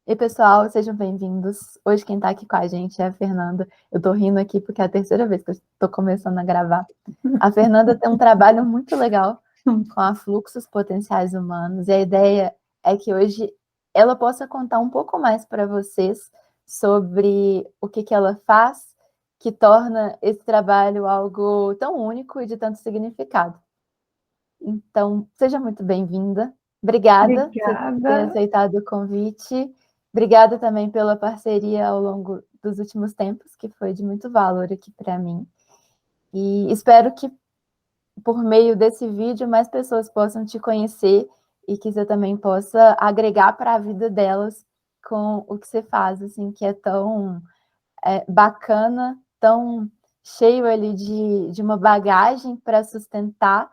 E pessoal, sejam bem-vindos. Hoje quem está aqui com a gente é a Fernanda. Eu estou rindo aqui porque é a terceira vez que eu estou começando a gravar. A Fernanda tem um trabalho muito legal com a Fluxos Potenciais Humanos, e a ideia é que hoje ela possa contar um pouco mais para vocês sobre o que ela faz, que torna esse trabalho algo tão único e de tanto significado. Então, seja muito bem-vinda. Obrigada por ter Obrigada. aceitado o convite. Obrigada também pela parceria ao longo dos últimos tempos, que foi de muito valor aqui para mim. E espero que, por meio desse vídeo, mais pessoas possam te conhecer e que você também possa agregar para a vida delas com o que você faz, assim, que é tão bacana, tão cheio ali de uma bagagem para sustentar,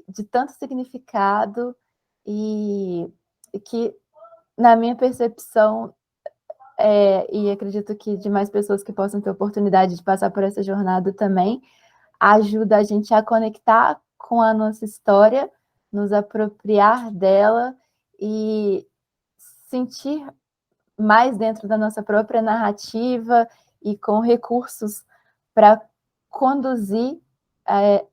de tanto significado e que, na minha percepção, e acredito que de mais pessoas que possam ter oportunidade de passar por essa jornada também, ajuda a gente a conectar com a nossa história, nos apropriar dela e sentir mais dentro da nossa própria narrativa e com recursos para conduzir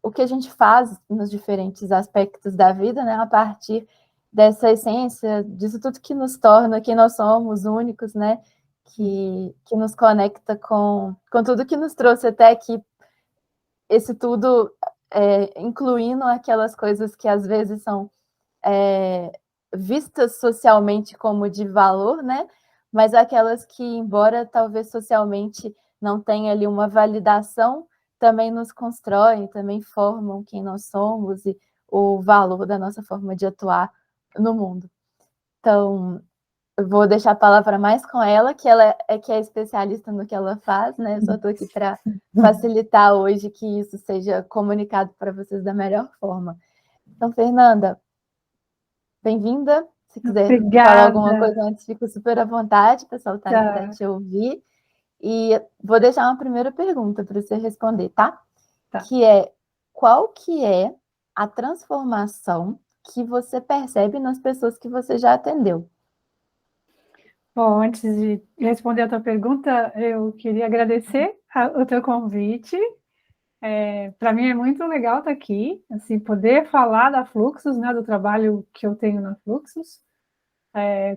o que a gente faz nos diferentes aspectos da vida, né, a partir dessa essência, disso tudo que nos torna quem nós somos, únicos, né, que nos conecta com tudo que nos trouxe até aqui, esse tudo incluindo aquelas coisas que às vezes são vistas socialmente como de valor, né? Mas aquelas que, embora talvez socialmente não tenha ali uma validação, também nos constroem, também formam quem nós somos e o valor da nossa forma de atuar no mundo. Então, eu vou deixar a palavra mais com ela, que é especialista no que ela faz, né? Eu só estou aqui para facilitar hoje que isso seja comunicado para vocês da melhor forma. Então, Fernanda, bem-vinda. Se quiser falar alguma Obrigada. coisa antes, fico super à vontade, o pessoal está aí para Tá, te ouvir. E vou deixar uma primeira pergunta para você responder, tá? tá. Que é, qual que é a transformação que você percebe nas pessoas que você já atendeu? Bom, antes de responder a tua pergunta, eu queria agradecer o teu convite. Para mim é muito legal estar aqui, assim, poder falar da Fluxos, né, do trabalho que eu tenho na Fluxos,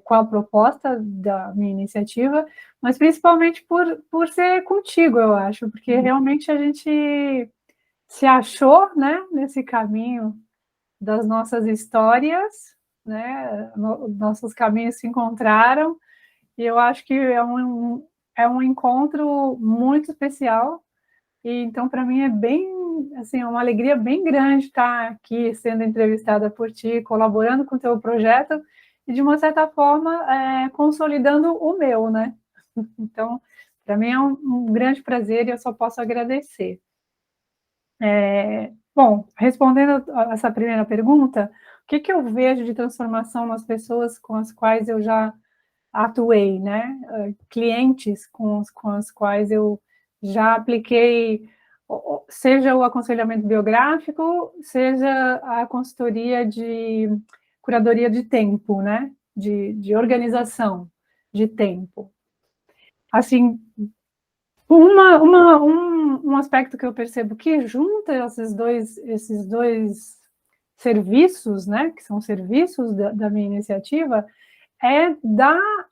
qual a proposta da minha iniciativa, mas principalmente por ser contigo, eu acho, porque realmente a gente se achou, né, nesse caminho das nossas histórias, né? Nossos caminhos se encontraram e eu acho que é um encontro muito especial. E então, para mim, é bem, assim, uma alegria bem grande estar aqui sendo entrevistada por ti, colaborando com o teu projeto e, de uma certa forma, consolidando o meu, né? Então, para mim é um grande prazer e eu só posso agradecer. Bom, respondendo a essa primeira pergunta, o que eu vejo de transformação nas pessoas com as quais eu já atuei, né? Clientes com as quais eu já apliquei, seja o aconselhamento biográfico, seja a consultoria de curadoria de tempo, né? De organização de tempo. Assim, um aspecto que eu percebo que junta esses dois serviços, né, que são serviços da minha iniciativa, é dar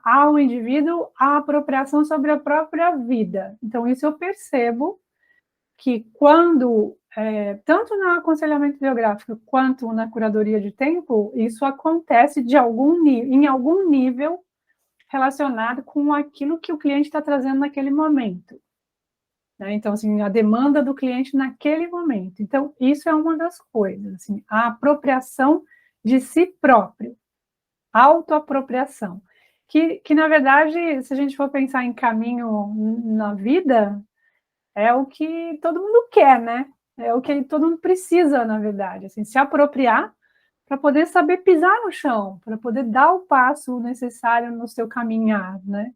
ao indivíduo a apropriação sobre a própria vida. Então, isso eu percebo que quando, tanto no aconselhamento biográfico quanto na curadoria de tempo, isso acontece em algum nível relacionado com aquilo que o cliente está trazendo naquele momento. Né? Então, assim, a demanda do cliente naquele momento. Então, isso é uma das coisas, assim, a apropriação de si próprio, autoapropriação. Que, na verdade, se a gente for pensar em caminho na vida, é o que todo mundo quer, né? É o que todo mundo precisa, na verdade, assim, se apropriar para poder saber pisar no chão, para poder dar o passo necessário no seu caminhar, né?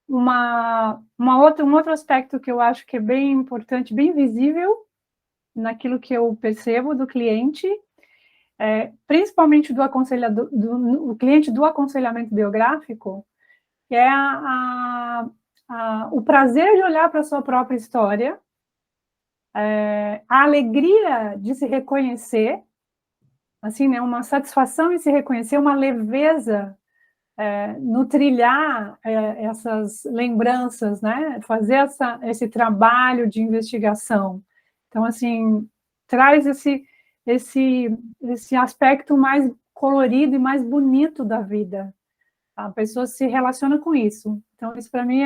Um outro aspecto que eu acho que é bem importante, bem visível naquilo que eu percebo do cliente, principalmente do aconselhador, o cliente do aconselhamento biográfico, que é o prazer de olhar para a sua própria história, a alegria de se reconhecer, assim, né, uma satisfação em se reconhecer, uma leveza no trilhar essas lembranças, né, fazer esse trabalho de investigação. Então, assim, traz esse aspecto mais colorido e mais bonito da vida. A pessoa se relaciona com isso. Então, isso para mim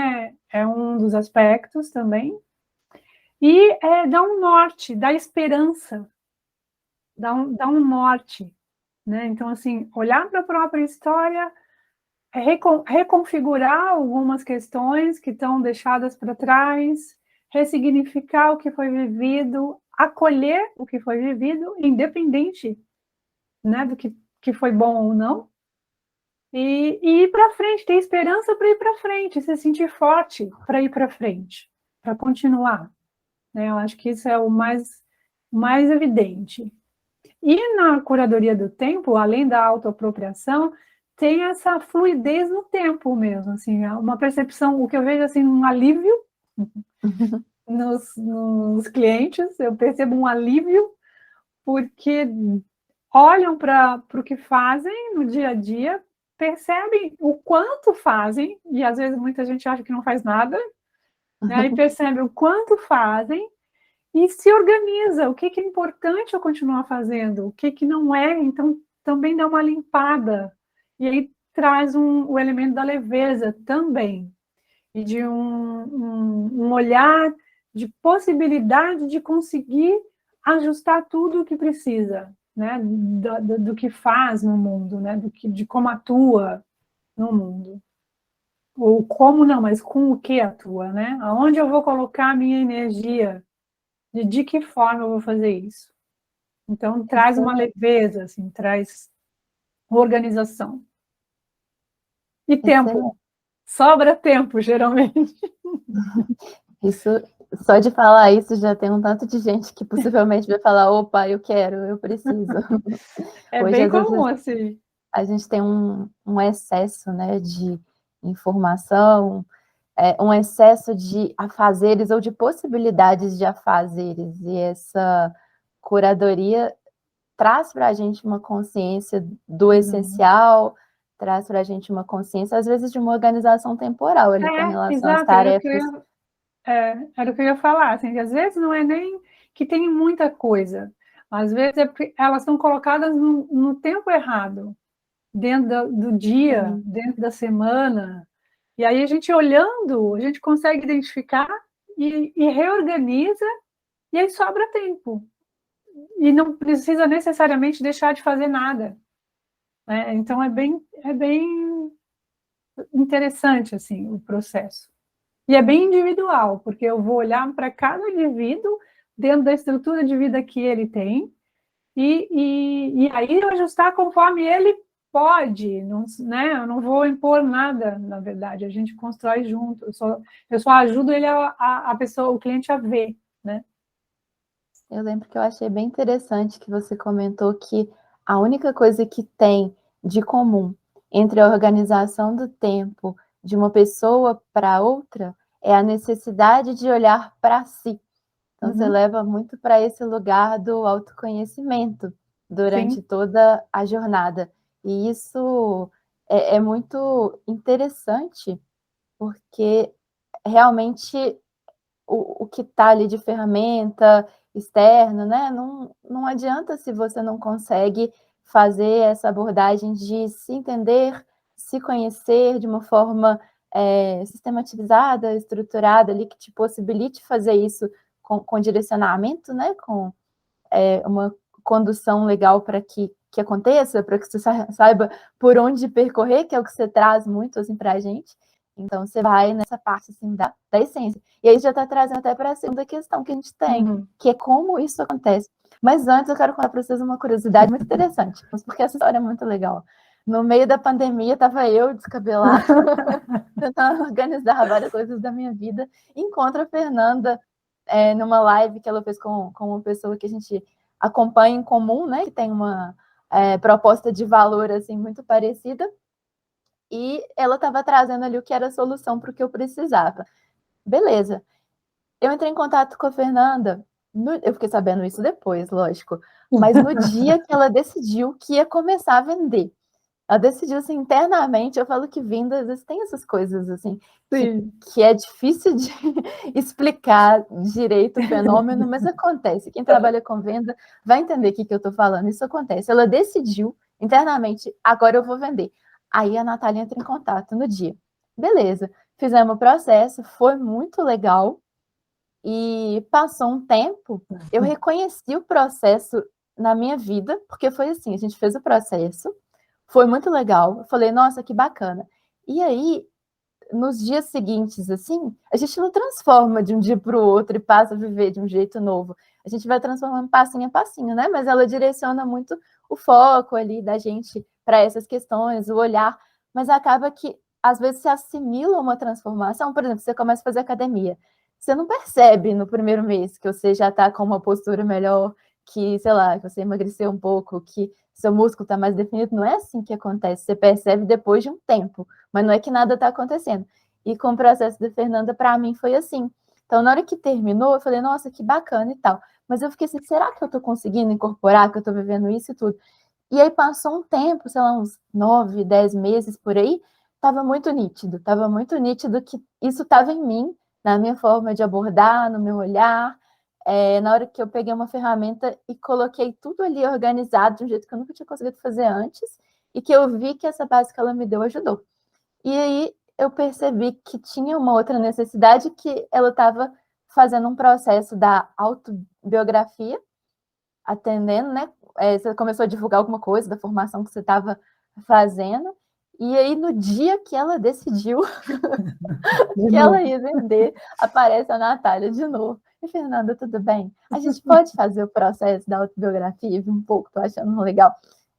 é um dos aspectos também. E dá um norte, dá esperança, dá um norte, né? Então, assim, olhar para a própria história, reconfigurar algumas questões que estão deixadas para trás, ressignificar o que foi vivido, acolher o que foi vivido, independente, né, do que foi bom ou não, e ir para frente, ter esperança para ir para frente, se sentir forte para ir para frente, para continuar. Né? Eu acho que isso é o mais evidente. E na curadoria do tempo, além da autoapropriação, tem essa fluidez no tempo mesmo, assim, uma percepção, o que eu vejo assim, um alívio nos clientes, eu percebo um alívio, porque olham para o que fazem no dia a dia, percebem o quanto fazem, e às vezes muita gente acha que não faz nada, né, e percebe o quanto fazem, e se organiza, o que é importante eu continuar fazendo, o que não é, então também dá uma limpada, e aí traz o elemento da leveza também, e de um olhar de possibilidade de conseguir ajustar tudo o que precisa, né, do que faz no mundo, né, de como atua no mundo. Ou como não, mas com o que atua, né? Aonde eu vou colocar a minha energia? De que forma eu vou fazer isso? Então, traz uma leveza, assim, traz organização. E tempo. Excelente. Sobra tempo, geralmente. Isso, só de falar isso já tem um tanto de gente que possivelmente vai falar, opa, eu quero, eu preciso. É Hoje, bem às vezes, comum, assim. a gente tem um excesso, né, de informação, um excesso de afazeres ou de possibilidades de afazeres, e essa curadoria traz para a gente uma consciência do essencial, traz para a gente uma consciência, às vezes, de uma organização temporal ali com relação às Exato, tarefas. era o que eu ia falar, assim, que às vezes não é nem que tem muita coisa, às vezes é porque elas estão colocadas no tempo errado, dentro do dia, dentro da semana, e aí a gente olhando, a gente consegue identificar e reorganiza, e aí sobra tempo. E não precisa necessariamente deixar de fazer nada. Né? Então, é bem interessante assim, o processo. E é bem individual, porque eu vou olhar para cada indivíduo dentro da estrutura de vida que ele tem, e aí eu ajustar conforme ele pode, não, né? Eu não vou impor nada, na verdade, a gente constrói junto, eu só ajudo ele a pessoa, o cliente a ver, né? Eu lembro que eu achei bem interessante que você comentou que a única coisa que tem de comum entre a organização do tempo de uma pessoa para outra é a necessidade de olhar para si. Então, você leva muito para esse lugar do autoconhecimento durante Sim. toda a jornada. E isso é muito interessante, porque realmente o que está ali de ferramenta externa, né? Não adianta se você não consegue fazer essa abordagem de se entender, se conhecer de uma forma sistematizada, estruturada, ali, que te possibilite fazer isso com direcionamento, né? Com uma condução legal para que aconteça, para que você saiba por onde percorrer, que é o que você traz muito assim, para a gente. Então, você vai nessa parte assim, da essência. E aí já está trazendo até para a segunda questão que a gente tem, que é como isso acontece. Mas antes eu quero contar para vocês uma curiosidade muito interessante, porque essa história é muito legal. No meio da pandemia, estava eu descabelada, tentando organizar várias coisas da minha vida. Encontro a Fernanda numa live que ela fez com uma pessoa que a gente acompanha em comum, né? Que tem uma proposta de valor assim muito parecida, e ela estava trazendo ali o que era a solução para o que eu precisava. Beleza. Eu entrei em contato com a Fernanda, eu fiquei sabendo isso depois, lógico, mas no dia que ela decidiu que ia começar a vender. Ela decidiu assim, internamente, eu falo que venda, às vezes tem essas coisas assim, que é difícil de explicar direito o fenômeno, mas acontece. Quem trabalha com venda vai entender o que eu estou falando, isso acontece. Ela decidiu internamente, agora eu vou vender. Aí a Natália entra em contato no dia. Beleza, fizemos o processo, foi muito legal, e passou um tempo, eu reconheci o processo na minha vida, porque foi assim, a gente fez o processo, foi muito legal, eu falei, nossa, que bacana. E aí, nos dias seguintes, assim, a gente não transforma de um dia para o outro e passa a viver de um jeito novo. A gente vai transformando passinho a passinho, né? Mas ela direciona muito o foco ali da gente para essas questões, o olhar, mas acaba que às vezes se assimila uma transformação. Por exemplo, você começa a fazer academia. Você não percebe no primeiro mês que você já está com uma postura melhor, que, sei lá, que você emagreceu um pouco, que seu músculo está mais definido. Não é assim que acontece. Você percebe depois de um tempo, mas não é que nada está acontecendo. E com o processo da Fernanda, para mim, foi assim. Então, na hora que terminou, eu falei, nossa, que bacana e tal. Mas eu fiquei assim, será que eu estou conseguindo incorporar, que eu estou vivendo isso e tudo? E aí passou um tempo, sei lá, uns 9, 10 meses por aí, estava muito nítido que isso estava em mim, na minha forma de abordar, no meu olhar, na hora que eu peguei uma ferramenta e coloquei tudo ali organizado de um jeito que eu nunca tinha conseguido fazer antes, e que eu vi que essa base que ela me deu ajudou. E aí eu percebi que tinha uma outra necessidade, que ela estava fazendo um processo da autobiografia, atendendo, né? Você começou a divulgar alguma coisa da formação que você estava fazendo, e aí no dia que ela decidiu que ela ia vender, aparece a Natália de novo. E Fernanda, tudo bem? A gente pode fazer o processo da autobiografia um pouco, tô achando legal.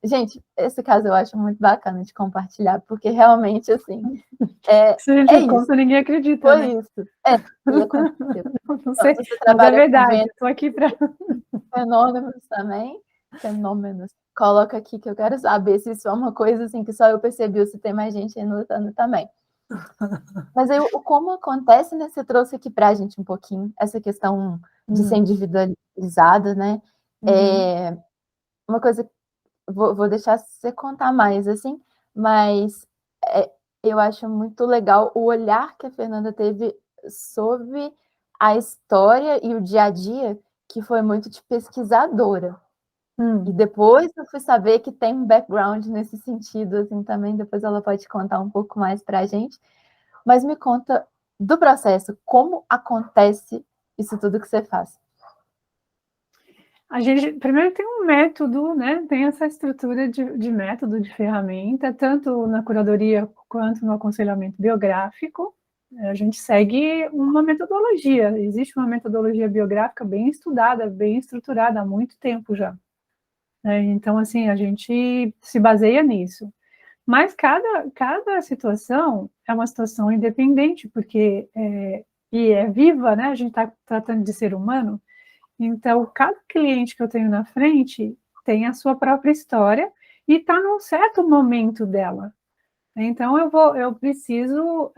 Gente, esse caso eu acho muito bacana de compartilhar, porque realmente, assim, Se a gente conta, isso. ninguém acredita, Foi né? isso. E aconteceu. Não sei, Então, você mas é trabalha com verdade. venda, Estou aqui para... fenômenos também, fenômenos. Coloca aqui que eu quero saber se isso é uma coisa assim que só eu percebi, ou se tem mais gente aí notando também. Mas aí, como acontece, né? Você trouxe aqui para a gente um pouquinho essa questão de ser individualizada, né? Uma coisa, vou deixar você contar mais, assim, mas eu acho muito legal o olhar que a Fernanda teve sobre a história e o dia a dia, que foi muito de pesquisadora. E depois eu fui saber que tem um background nesse sentido, assim, também. Depois ela pode contar um pouco mais para a gente. Mas me conta do processo, como acontece isso tudo que você faz? A gente, primeiro, tem um método, né? Tem essa estrutura de método, de ferramenta, tanto na curadoria quanto no aconselhamento biográfico. A gente segue uma metodologia. Existe uma metodologia biográfica bem estudada, bem estruturada há muito tempo já. Então, assim, a gente se baseia nisso. Mas cada situação é uma situação independente, porque e é viva, né? A gente está tratando de ser humano. Então, cada cliente que eu tenho na frente tem a sua própria história e está num certo momento dela. Então, eu preciso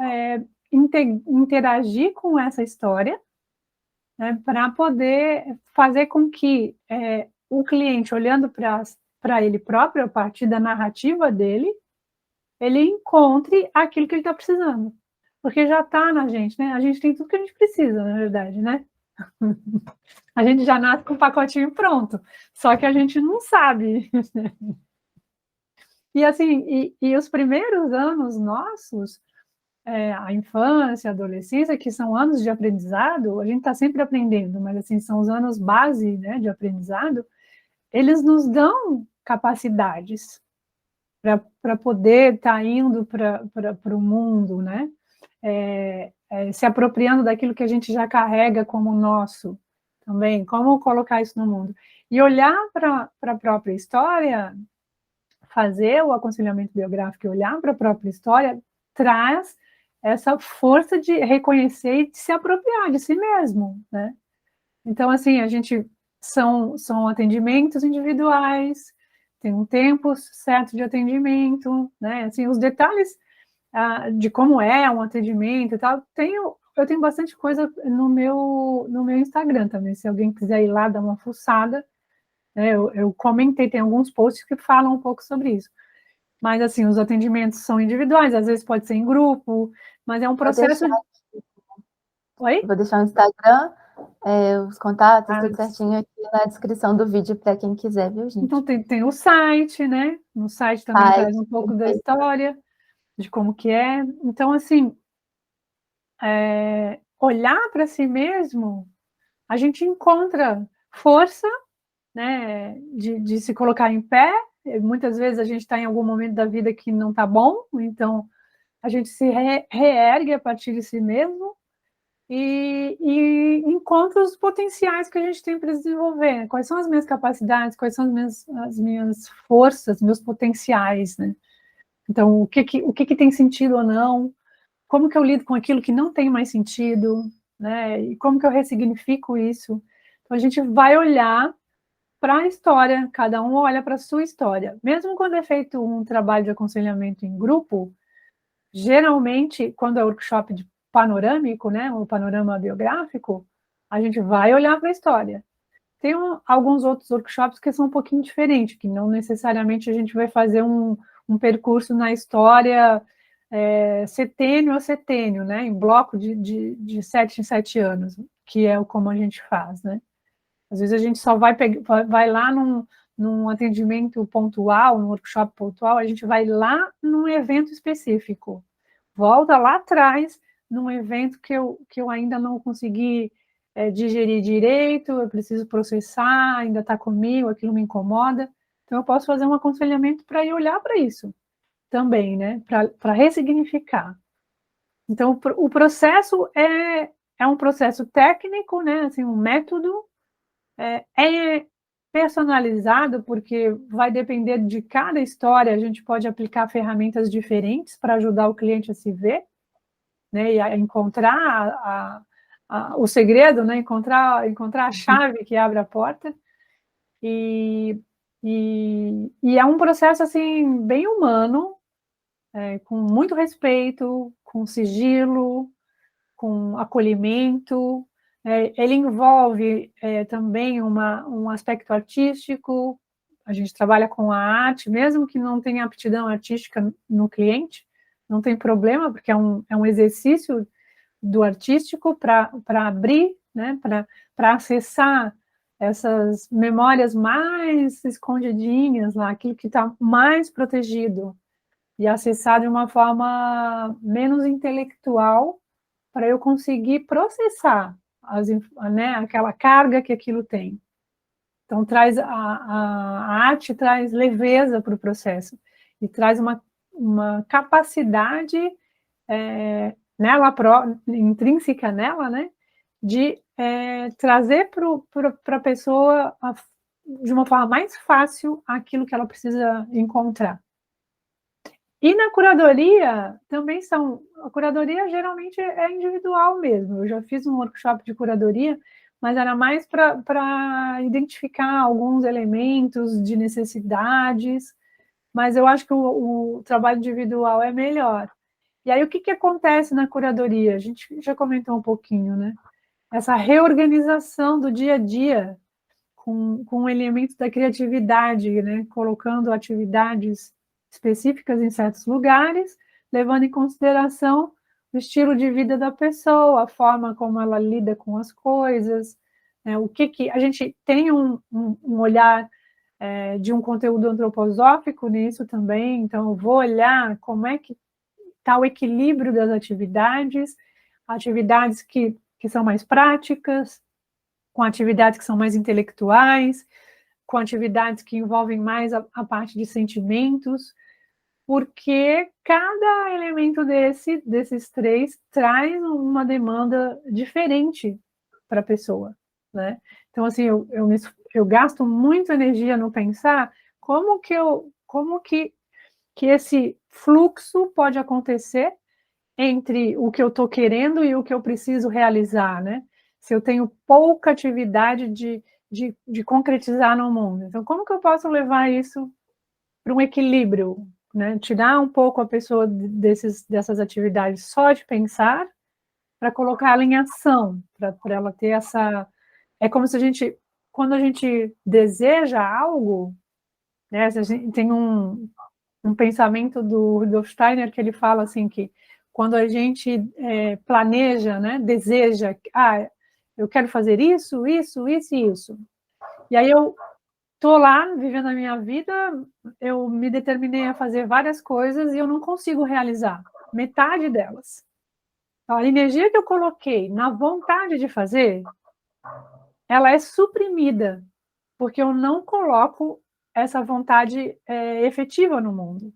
interagir com essa história, né, para poder fazer com que o cliente, olhando para ele próprio, a partir da narrativa dele, ele encontre aquilo que ele está precisando. Porque já está na gente, né? A gente tem tudo que a gente precisa, na verdade, né? A gente já nasce com o pacotinho pronto, só que a gente não sabe. E assim, os primeiros anos nossos, a infância, a adolescência, que são anos de aprendizado, a gente está sempre aprendendo, mas assim, são os anos base, né, de aprendizado, eles nos dão capacidades para poder estar indo para o mundo, né? Se apropriando daquilo que a gente já carrega como nosso também, como colocar isso no mundo. E olhar para a própria história, fazer o aconselhamento biográfico e olhar para a própria história, traz essa força de reconhecer e de se apropriar de si mesmo, né? Então, assim, a gente são atendimentos individuais, tem um tempo certo de atendimento, né? Assim, os detalhes de como é um atendimento e tal, eu tenho bastante coisa no meu Instagram também, se alguém quiser ir lá dar uma fuçada, né? Eu comentei, tem alguns posts que falam um pouco sobre isso. Mas, assim, os atendimentos são individuais, às vezes pode ser em grupo, mas é um processo... Oi? Vou deixar o Instagram, os contatos, tudo As... certinho aqui na descrição do vídeo para quem quiser, viu, gente? Então, tem o site, né? No site também traz um pouco da história, de como que é. Então, assim, olhar para si mesmo, a gente encontra força, né, de se colocar em pé. Muitas vezes a gente está em algum momento da vida que não está bom, então a gente se reergue a partir de si mesmo e encontra os potenciais que a gente tem para desenvolver. Quais são as minhas capacidades, quais são as minhas forças, meus potenciais, né? Então, o que tem sentido ou não, como que eu lido com aquilo que não tem mais sentido, né? E como que eu ressignifico isso. Então, a gente vai olhar para a história, cada um olha para a sua história. Mesmo quando é feito um trabalho de aconselhamento em grupo, geralmente, quando é workshop de panorâmico, né, um panorama biográfico, a gente vai olhar para a história. Tem alguns outros workshops que são um pouquinho diferentes, que não necessariamente a gente vai fazer um percurso na história setênio a setênio, né, em bloco de 7 em 7 anos, que é como a gente faz, né? Às vezes a gente só vai lá num atendimento pontual, num workshop pontual, a gente vai lá num evento específico. Volta lá atrás, num evento que eu ainda não consegui digerir direito, eu preciso processar, ainda está comigo, aquilo me incomoda. Então, eu posso fazer um aconselhamento para ir olhar para isso também, né? Para ressignificar. Então, o processo é um processo técnico, né? Assim, um método, é personalizado, porque vai depender de cada história, a gente pode aplicar ferramentas diferentes para ajudar o cliente a se ver, né, e a encontrar o segredo, né, encontrar a chave que abre a porta, e é um processo, assim, bem humano, com muito respeito, com sigilo, com acolhimento. Ele envolve também um aspecto artístico. A gente trabalha com a arte, mesmo que não tenha aptidão artística no cliente, não tem problema, porque é um exercício do artístico para abrir, né, para acessar essas memórias mais escondidinhas lá, aquilo que está mais protegido, e acessar de uma forma menos intelectual, para eu conseguir processar né, aquela carga que aquilo tem. Então, a arte traz leveza para o processo e traz uma capacidade nela, intrínseca nela, né, de trazer para a pessoa de uma forma mais fácil aquilo que ela precisa encontrar. E na curadoria também a curadoria geralmente é individual mesmo. Eu já fiz um workshop de curadoria, mas era mais para identificar alguns elementos de necessidades, mas eu acho que o trabalho individual é melhor. E aí o que acontece na curadoria? A gente já comentou um pouquinho, né? Essa reorganização do dia a dia com elementos da criatividade, né? Colocando atividades específicas em certos lugares, levando em consideração o estilo de vida da pessoa, a forma como ela lida com as coisas, né? O que a gente tem um olhar de um conteúdo antroposófico nisso também, então eu vou olhar como é que está o equilíbrio das atividades que são mais práticas, com atividades que são mais intelectuais, com atividades que envolvem mais a parte de sentimentos, porque cada elemento desses três traz uma demanda diferente para a pessoa, né? Então, assim, eu gasto muito energia no pensar como que esse fluxo pode acontecer entre o que eu estou querendo e o que eu preciso realizar, né? Se eu tenho pouca atividade de concretizar no mundo. Então, como que eu posso levar isso um equilíbrio, né? Tirar um pouco a pessoa dessas atividades só de pensar, para colocá-la em ação, para ela ter essa... É como se quando a gente deseja algo, né? A gente tem um pensamento do Rudolf Steiner que ele fala assim que quando a gente planeja, né? Deseja, eu quero fazer isso, isso, isso e isso. E aí eu estou lá vivendo a minha vida, eu me determinei a fazer várias coisas e eu não consigo realizar metade delas. A energia que eu coloquei na vontade de fazer, ela é suprimida, porque eu não coloco essa vontade efetiva no mundo.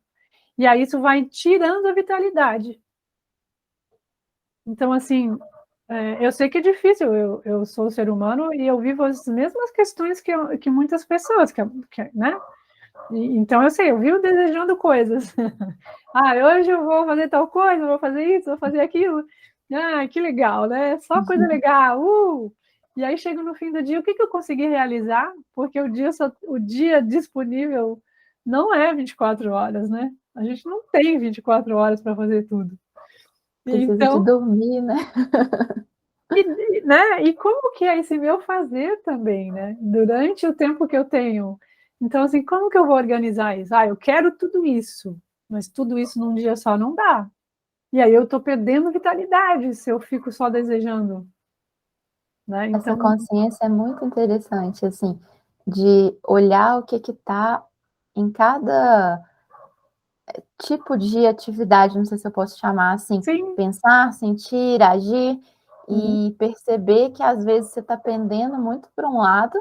E aí isso vai tirando a vitalidade. Então, assim, eu sei que é difícil, eu sou ser humano e eu vivo as mesmas questões que muitas pessoas, né? Então, eu sei, eu vivo desejando coisas. Hoje eu vou fazer tal coisa, vou fazer isso, vou fazer aquilo. Que legal, né? Só coisa legal. E aí chego no fim do dia, o que eu consegui realizar? Porque o dia disponível não é 24 horas, né? A gente não tem 24 horas para fazer tudo. Precisa de dormir, né? E como que é esse meu fazer também, né? Durante o tempo que eu tenho. Então, assim, como que eu vou organizar isso? Eu quero tudo isso, mas tudo isso num dia só não dá. E aí eu estou perdendo vitalidade se eu fico só desejando. Né? Então... Essa consciência é muito interessante, assim, de olhar o que está em cada tipo de atividade, não sei se eu posso chamar assim, Sim. Pensar, sentir, agir, e perceber que às vezes você está pendendo muito para um lado,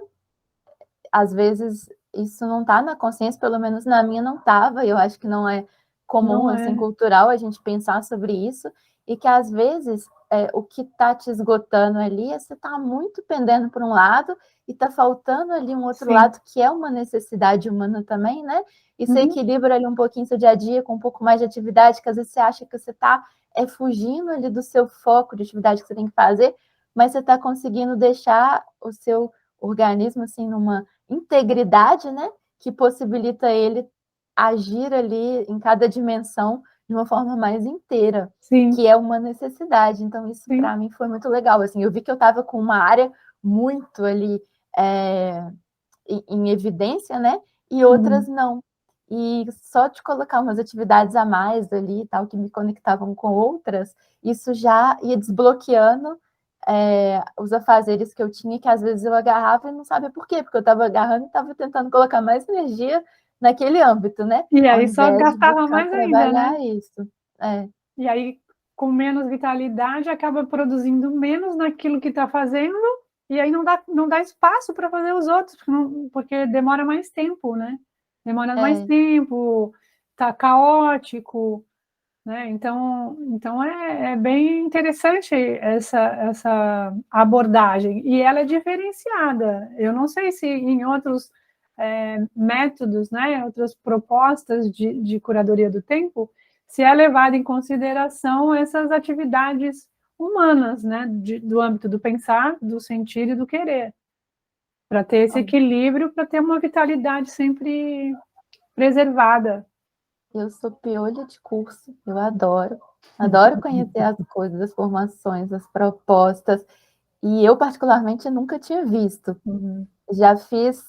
às vezes isso não está na consciência, pelo menos na minha não estava, e eu acho que não é comum, assim, cultural, a gente pensar sobre isso, e que às vezes o que está te esgotando ali é você está muito pendendo para um lado e está faltando ali um outro lado que é uma necessidade humana também, né? E você equilibra ali um pouquinho seu dia a dia com um pouco mais de atividade, que às vezes você acha que você está fugindo ali do seu foco de atividade que você tem que fazer, mas você está conseguindo deixar o seu organismo assim numa integridade, né? Que possibilita ele agir ali em cada dimensão de uma forma mais inteira, que é uma necessidade. Então, isso para mim foi muito legal. Assim, eu vi que eu estava com uma área muito ali em evidência, né? E outras não. E só de colocar umas atividades a mais ali, tal, que me conectavam com outras, isso já ia desbloqueando os afazeres que eu tinha, que às vezes eu agarrava e não sabia por quê, porque eu estava agarrando e estava tentando colocar mais energia naquele âmbito, né? E aí ao só invés de gastava buscar mais ainda, trabalhar né? isso. E aí, com menos vitalidade, acaba produzindo menos naquilo que está fazendo, e aí não dá espaço para fazer os outros, porque demora mais tempo, né? Demora mais tempo, está caótico, né? Então é bem interessante essa abordagem, e ela é diferenciada. Eu não sei se em outros métodos, né, outras propostas de curadoria do tempo, se é levado em consideração essas atividades humanas, né, do âmbito do pensar, do sentir e do querer, para ter esse equilíbrio, para ter uma vitalidade sempre preservada. Eu sou piolho de curso, eu adoro conhecer as coisas, as formações, as propostas, e eu particularmente nunca tinha visto. Já fiz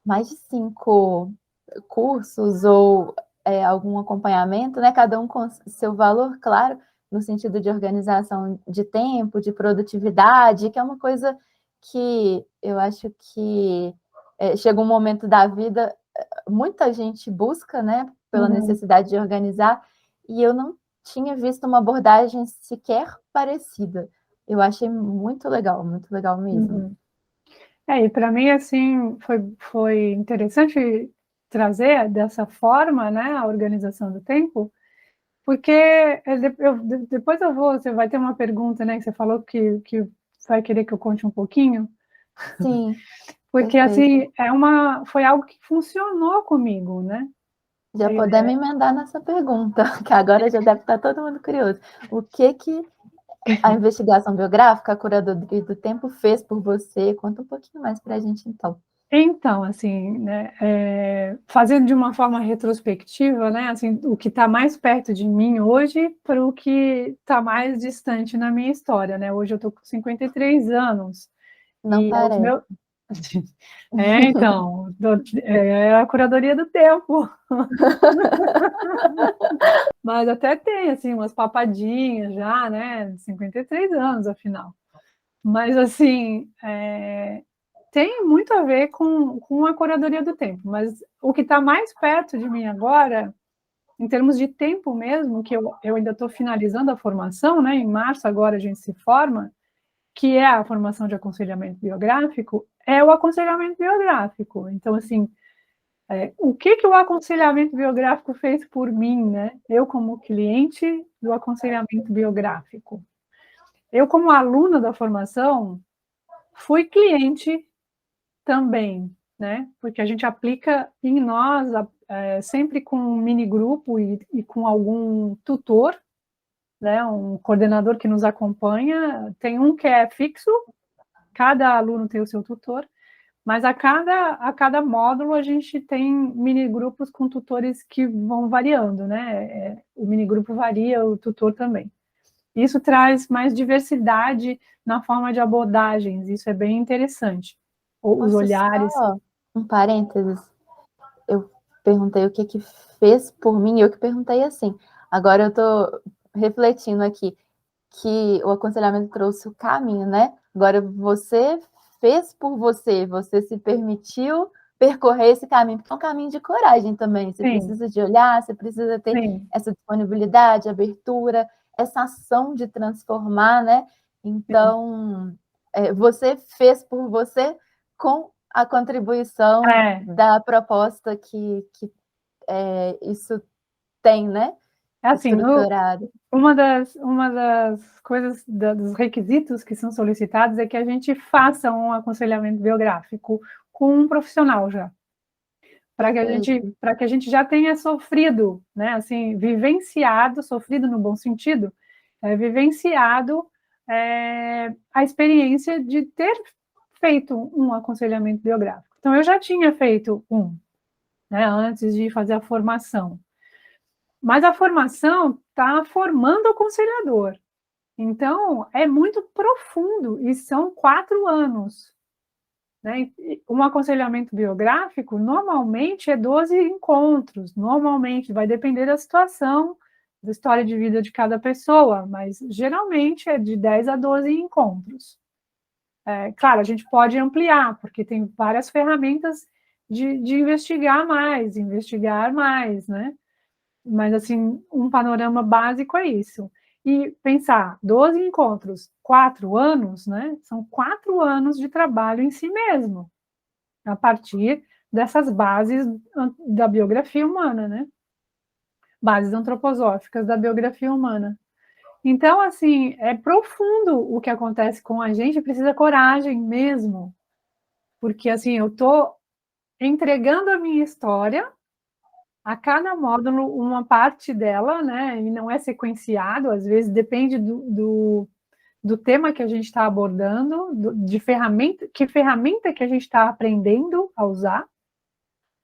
mais de 5 cursos ou algum acompanhamento, né? Cada um com seu valor, claro, no sentido de organização de tempo, de produtividade, que é uma coisa que eu acho que chega um momento da vida, muita gente busca, né? Pela necessidade de organizar, e eu não tinha visto uma abordagem sequer parecida. Eu achei muito legal mesmo. E para mim, assim, foi interessante trazer dessa forma, né, a organização do tempo, porque depois você vai ter uma pergunta, né, que você falou que vai querer que eu conte um pouquinho. Sim. Porque, assim, foi algo que funcionou comigo, né? Já podemos emendar nessa pergunta, que agora já deve estar todo mundo curioso. O que a investigação biográfica, a curadoria do tempo fez por você? Conta um pouquinho mais para a gente, então. Então, assim, né, fazendo de uma forma retrospectiva, né, assim, o que está mais perto de mim hoje para o que está mais distante na minha história, né? Hoje eu estou com 53 anos. Não E os parece. meus... então, é a curadoria do tempo. Mas até tem, assim, umas papadinhas já, né? 53 anos, afinal. Mas, assim, tem muito a ver com a curadoria do tempo. Mas o que está mais perto de mim agora, em termos de tempo mesmo, que eu ainda estou finalizando a formação, né? Em março agora a gente se forma, que é a formação de aconselhamento biográfico, é o aconselhamento biográfico. Então, assim, o que o aconselhamento biográfico fez por mim, né? Eu, como cliente do aconselhamento biográfico. Eu, como aluna da formação, fui cliente também, né? Porque a gente aplica em nós, sempre com um mini grupo e com algum tutor, né? Um coordenador que nos acompanha. Tem um que é fixo, cada aluno tem o seu tutor, mas a cada módulo a gente tem mini grupos com tutores que vão variando, né? O mini grupo varia, o tutor também. Isso traz mais diversidade na forma de abordagens, isso é bem interessante. Os Posso olhares. só um parênteses? Eu perguntei o que fez por mim, eu que perguntei assim. Agora eu estou refletindo aqui que o aconselhamento trouxe o caminho, né? Agora você fez por você, você se permitiu percorrer esse caminho, porque é um caminho de coragem também. Você precisa de olhar, você precisa ter essa disponibilidade, abertura, essa ação de transformar, né? Então, você fez por você com a contribuição da proposta que isso tem, né? Assim, Estruturado. Uma das coisas, dos requisitos que são solicitados é que a gente faça um aconselhamento biográfico com um profissional já, para que a gente já tenha sofrido, né, assim, vivenciado, sofrido no bom sentido, vivenciado a experiência de ter feito um aconselhamento biográfico. Então, eu já tinha feito um, né, antes de fazer a formação. Mas a formação está formando o aconselhador. Então, é muito profundo, e são 4 anos. Né? Um aconselhamento biográfico, normalmente, é 12 encontros. Normalmente, vai depender da situação, da história de vida de cada pessoa, mas, geralmente, é de 10 a 12 encontros. Claro, a gente pode ampliar, porque tem várias ferramentas de investigar mais, né? Mas, assim, um panorama básico é isso. E pensar, 12 encontros, 4 anos, né? São 4 anos de trabalho em si mesmo, a partir dessas bases da biografia humana, né? Bases antroposóficas da biografia humana. Então, assim, é profundo o que acontece com a gente, precisa coragem mesmo, porque, assim, eu estou entregando a minha história, a cada módulo uma parte dela, né? E não é sequenciado, às vezes depende do tema que a gente está abordando, de que ferramenta que a gente está aprendendo a usar.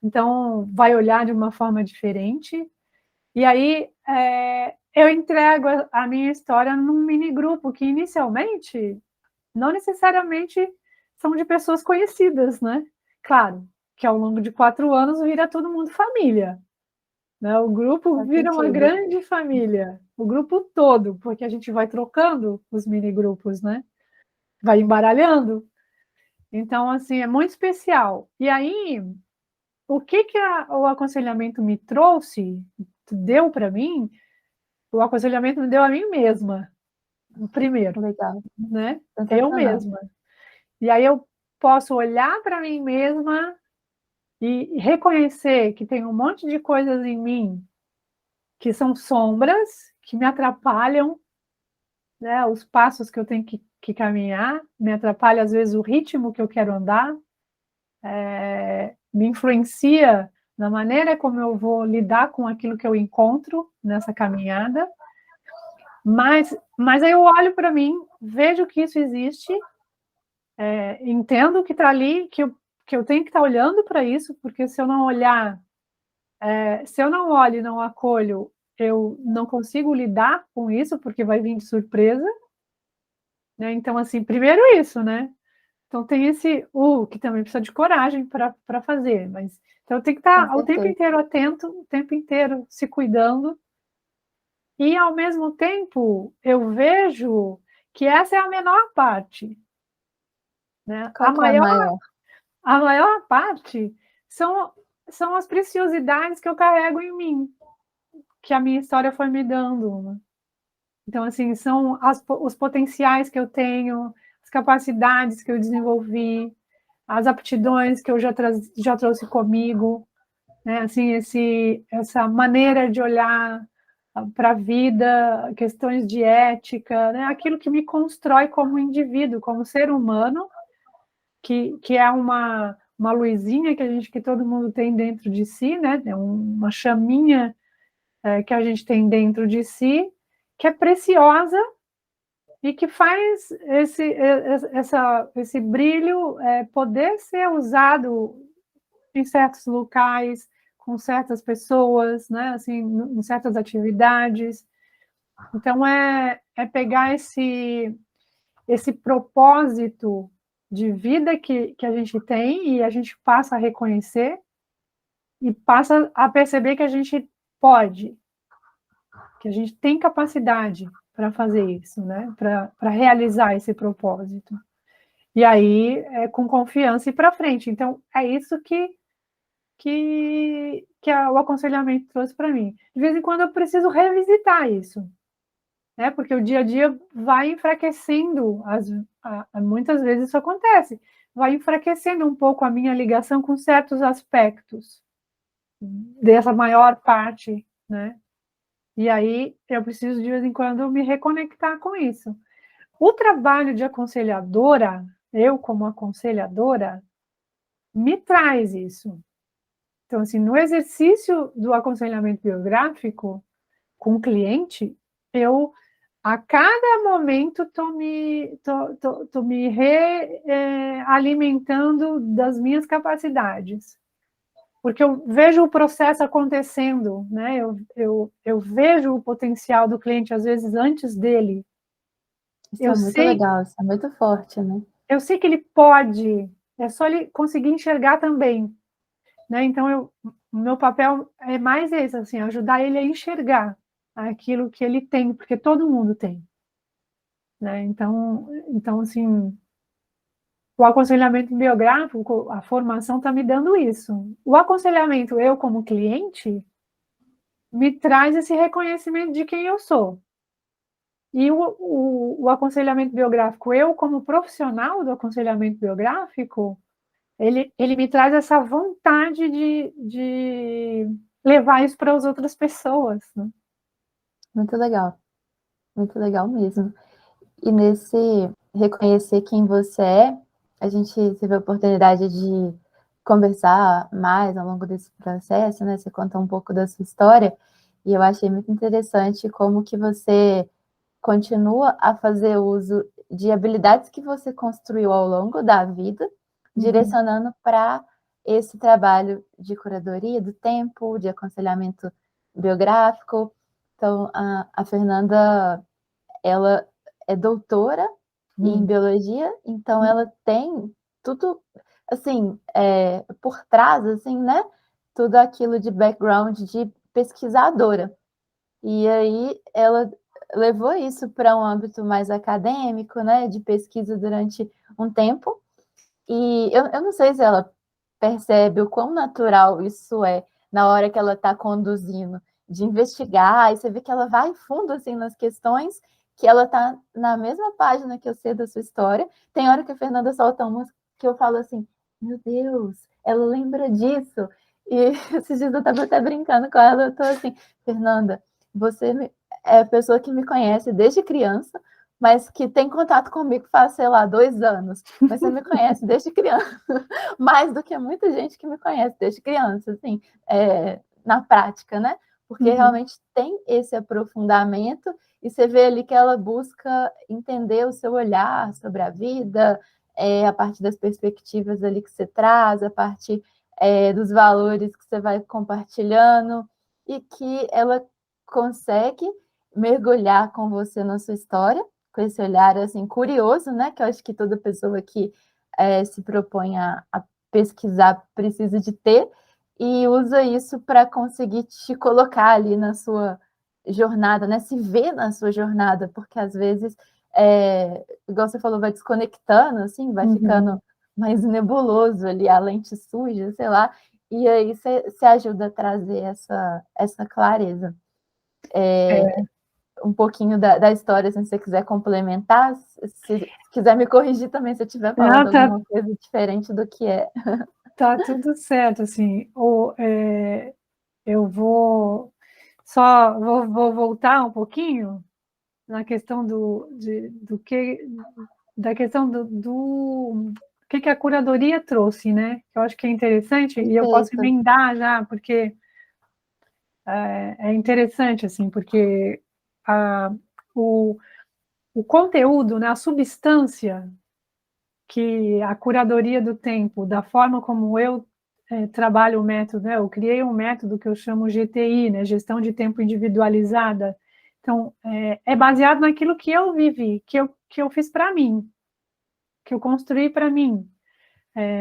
Então, vai olhar de uma forma diferente. E aí, eu entrego a minha história num mini grupo, que inicialmente, não necessariamente são de pessoas conhecidas, né? Claro, que ao longo de 4 anos vira todo mundo família. Né? O grupo vira uma grande família, o grupo todo, porque a gente vai trocando os mini grupos, né? Vai embaralhando. Então, assim, é muito especial. E aí, o que o aconselhamento me trouxe, deu para mim, o aconselhamento me deu a mim mesma, primeiro. Legal. Né? Eu mesma. E aí eu posso olhar para mim mesma e reconhecer que tem um monte de coisas em mim que são sombras, que me atrapalham, né, os passos que eu tenho que caminhar, me atrapalha às vezes o ritmo que eu quero andar, me influencia na maneira como eu vou lidar com aquilo que eu encontro nessa caminhada, mas aí eu olho para mim, vejo que isso existe, entendo que está ali, que que eu tenho que estar olhando para isso, porque se eu não olhar, se eu não olho e não acolho, eu não consigo lidar com isso, porque vai vir de surpresa, né? Então, assim, primeiro isso, né? Então tem esse que também precisa de coragem para fazer, mas então tem que Com estar o tempo certeza. inteiro atento, o tempo inteiro se cuidando, e ao mesmo tempo eu vejo que essa é a menor parte, né? Qual que é a maior? A maior parte são, são as preciosidades que eu carrego em mim, que a minha história foi me dando, né? Então, assim, são os potenciais que eu tenho, as capacidades que eu desenvolvi, as aptidões que eu já trouxe comigo, né? Assim, essa maneira de olhar para a vida, questões de ética, né? Aquilo que me constrói como indivíduo, como ser humano, que é uma luzinha que todo mundo tem dentro de si, né? É uma chaminha que a gente tem dentro de si, que é preciosa e que faz esse brilho poder ser usado em certos locais, com certas pessoas, né? Assim, em certas atividades. Então, é pegar esse propósito de vida que a gente tem e a gente passa a reconhecer e passa a perceber que a gente pode, que a gente tem capacidade para fazer isso, né? Para realizar esse propósito. E aí, com confiança e para frente. Então, é isso que o aconselhamento trouxe para mim. De vez em quando eu preciso revisitar isso, né? Porque o dia a dia vai enfraquecendo, muitas vezes isso acontece, vai enfraquecendo um pouco a minha ligação com certos aspectos dessa maior parte, né? E aí eu preciso de vez em quando me reconectar com isso. O trabalho de aconselhadora, eu como aconselhadora, me traz isso. Então, assim, no exercício do aconselhamento biográfico com o cliente, eu a cada momento tô me alimentando das minhas capacidades, porque eu vejo o processo acontecendo, né? Eu vejo o potencial do cliente, às vezes, antes dele. Isso Eu é muito sei, legal, isso é muito forte, né? eu sei que ele pode, é só ele conseguir enxergar também, né? Então, o meu papel é mais esse, assim, ajudar ele a enxergar aquilo que ele tem, porque todo mundo tem, né? Então assim, o aconselhamento biográfico, a formação está me dando isso. O aconselhamento, eu como cliente, me traz esse reconhecimento de quem eu sou. E o aconselhamento biográfico, eu como profissional do aconselhamento biográfico, ele me traz essa vontade de levar isso para as outras pessoas, né? Muito legal mesmo. E nesse reconhecer quem você é, a gente teve a oportunidade de conversar mais ao longo desse processo, né? Você conta um pouco da sua história, e eu achei muito interessante como que você continua a fazer uso de habilidades que você construiu ao longo da vida, direcionando para esse trabalho de curadoria do tempo, de aconselhamento biográfico. Então, a Fernanda, ela é doutora em biologia, então ela tem tudo, assim, por trás, assim, né? Tudo aquilo de background de pesquisadora. E aí ela levou isso para um âmbito mais acadêmico, né, de pesquisa durante um tempo. E eu não sei se ela percebe o quão natural isso é na hora que ela está conduzindo, de investigar, e você vê que ela vai fundo assim nas questões, que ela está na mesma página que eu sei da sua história. Tem hora que a Fernanda solta umas que eu falo assim, meu Deus, ela lembra disso. E esses dias eu estava até brincando com ela, eu estou assim, Fernanda, você é a pessoa que me conhece desde criança, mas que tem contato comigo faz, sei lá, 2 anos. Mas você me conhece desde criança, mais do que muita gente que me conhece desde criança, assim, na prática, né? Porque realmente tem esse aprofundamento e você vê ali que ela busca entender o seu olhar sobre a vida, a partir das perspectivas ali que você traz, a partir dos valores que você vai compartilhando, e que ela consegue mergulhar com você na sua história, com esse olhar assim curioso, né? Que eu acho que toda pessoa que se propõe a pesquisar precisa de ter, e usa isso para conseguir te colocar ali na sua jornada, né? Se ver na sua jornada, porque às vezes, igual você falou, vai desconectando, assim, vai ficando mais nebuloso ali, a lente suja, sei lá, e aí você ajuda a trazer essa clareza. Um pouquinho da história, assim, se você quiser complementar, se quiser me corrigir também, se eu estiver falando alguma coisa diferente do que é. Tá tudo certo, assim, eu vou voltar um pouquinho na questão da questão do que a curadoria trouxe, né? Eu acho que é interessante, e eu posso Perfeito. emendar já, porque é interessante, assim, porque o conteúdo, né, a substância que a curadoria do tempo, da forma como eu trabalho o método, né? Eu criei um método que eu chamo GTI, né? Gestão de Tempo Individualizada. Então, é baseado naquilo que eu vivi, que eu fiz para mim, que eu construí para mim,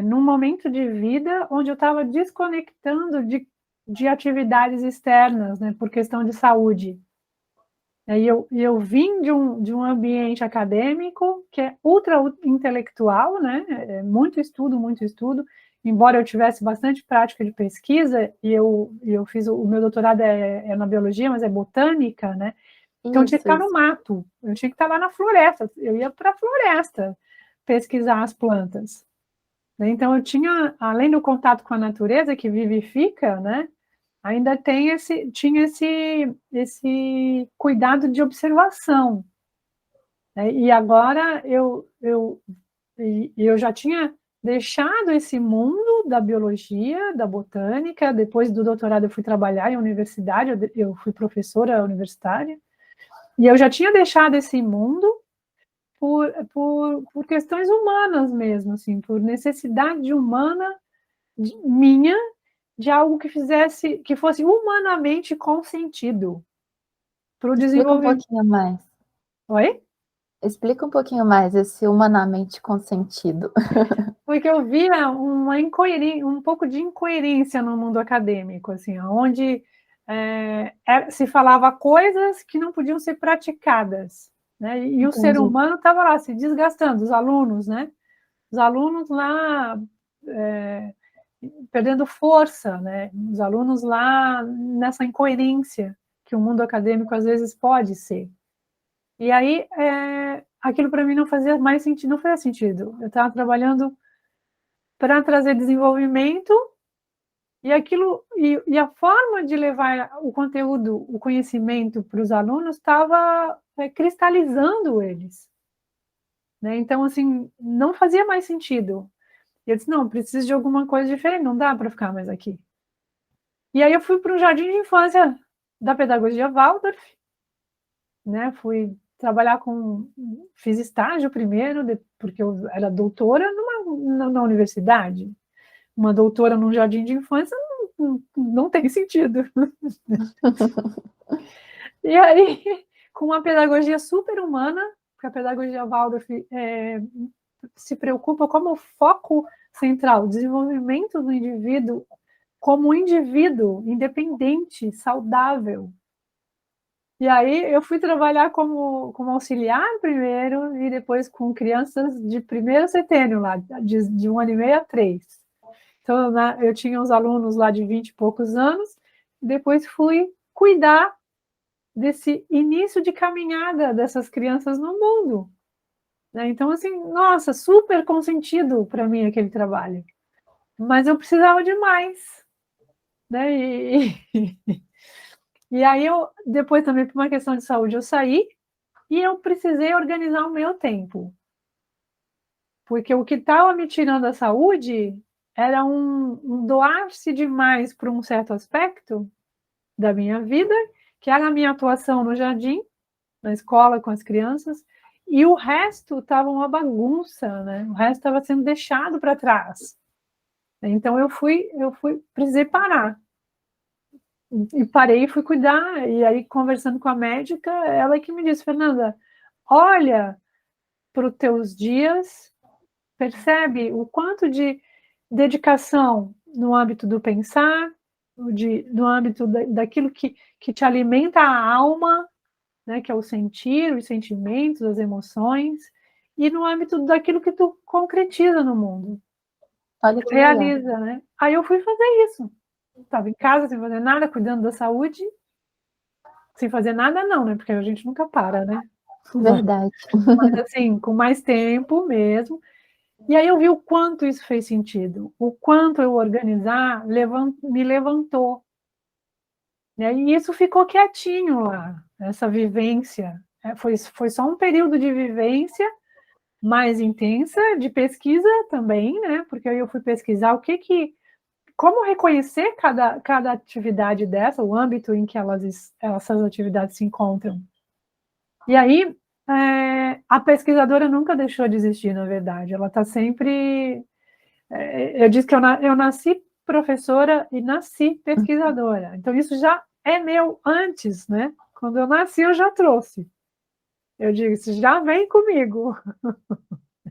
num momento de vida onde eu estava desconectando de atividades externas, né? Por questão de saúde. E eu vim de um ambiente acadêmico que é ultra intelectual, né? Muito estudo, embora eu tivesse bastante prática de pesquisa, e eu fiz o meu doutorado na biologia, mas é botânica, né? Então eu tinha que estar no mato, eu tinha que estar lá na floresta, eu ia para a floresta pesquisar as plantas. Então eu tinha, além do contato com a natureza que vivifica, né? Ainda tinha esse cuidado de observação, né? E agora eu já tinha deixado esse mundo da biologia, da botânica. Depois do doutorado eu fui trabalhar em universidade, eu fui professora universitária, e eu já tinha deixado esse mundo por questões humanas mesmo, assim, por necessidade humana minha, de algo que fosse humanamente consentido para o Explica um desenvolvimento. pouquinho mais. Oi? Explica um pouquinho mais esse humanamente consentido. Porque eu via um pouco de incoerência no mundo acadêmico, assim, onde se falava coisas que não podiam ser praticadas, né? E o ser Entendi. humano estava lá se desgastando, os alunos, né? Os alunos lá perdendo força, né? Os alunos lá nessa incoerência que o mundo acadêmico às vezes pode ser. E aí aquilo para mim não fazia mais sentido, não fazia sentido. Eu estava trabalhando para trazer desenvolvimento e a forma de levar o conteúdo, o conhecimento para os alunos estava cristalizando eles, né? Então assim não fazia mais sentido. E eu disse não, preciso de alguma coisa diferente, não dá para ficar mais aqui. E aí eu fui para um jardim de infância da pedagogia Waldorf, né? Fiz estágio primeiro, porque eu era doutora na universidade. Uma doutora num jardim de infância não tem sentido. E aí, com uma pedagogia super humana, porque a pedagogia Waldorf se preocupa como foco central, o desenvolvimento do indivíduo como um indivíduo independente, saudável. E aí eu fui trabalhar como auxiliar primeiro e depois com crianças de primeiro setênio lá, de 1 ano e meio a 3. Então, eu tinha uns alunos lá de 20 e poucos anos, depois fui cuidar desse início de caminhada dessas crianças no mundo, né? Então, assim, nossa, super consentido para mim aquele trabalho. Mas eu precisava de mais, né? E aí depois também por uma questão de saúde, eu saí e eu precisei organizar o meu tempo. Porque o que estava me tirando a saúde era um doar-se demais para um certo aspecto da minha vida, que era a minha atuação no jardim, na escola com as crianças, e o resto estava uma bagunça, né? O resto estava sendo deixado para trás. Então precisei parar. E parei e fui cuidar. E aí, conversando com a médica, ela que me disse, Fernanda, olha para os teus dias, percebe o quanto de dedicação no âmbito do pensar, no âmbito daquilo que te alimenta a alma, né, que é o sentir, os sentimentos, as emoções, e no âmbito daquilo que tu concretiza no mundo, Olha tu que legal. realiza, né? Aí eu fui fazer isso. Estava em casa sem fazer nada, cuidando da saúde, sem fazer nada não, né? Porque a gente nunca para, né? Verdade. Mas assim, com mais tempo mesmo. E aí eu vi o quanto isso fez sentido, o quanto eu organizar me levantou. Né? E isso ficou quietinho lá, essa vivência. Foi só um período de vivência mais intensa, de pesquisa também, né? Porque aí eu fui pesquisar como reconhecer cada atividade dessa, o âmbito em que essas atividades se encontram. E aí, a pesquisadora nunca deixou de existir, na verdade. Ela está sempre... eu disse que eu nasci professora e nasci pesquisadora. Então, isso já é meu antes, né? Quando eu nasci, eu já trouxe. Eu digo, isso já vem comigo.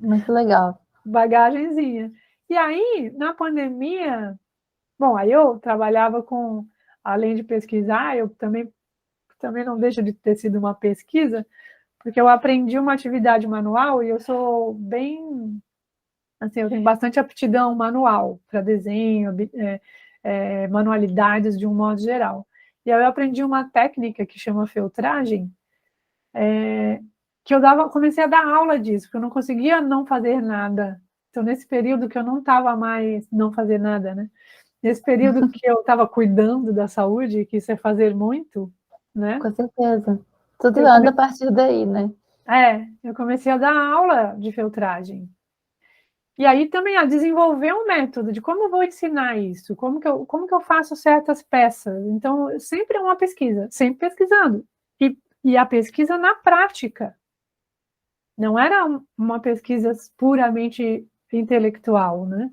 Muito legal. Bagagenzinha. E aí, na pandemia... Bom, aí eu trabalhava além de pesquisar, eu também não deixa de ter sido uma pesquisa, porque eu aprendi uma atividade manual e eu sou bem, assim, eu tenho bastante aptidão manual para desenho, manualidades de um modo geral. E aí eu aprendi uma técnica que chama feltragem, que comecei a dar aula disso, porque eu não conseguia não fazer nada. Então, nesse período que eu não estava mais não fazer nada, né? Nesse período que eu estava cuidando da saúde, que isso é fazer muito, né? Com certeza. Tudo Eu anda a partir daí, né? eu comecei a dar aula de feltragem. E aí também a desenvolver um método de como eu vou ensinar isso, como que eu faço certas peças. Então, sempre é uma pesquisa, sempre pesquisando. E a pesquisa na prática. Não era uma pesquisa puramente intelectual, né?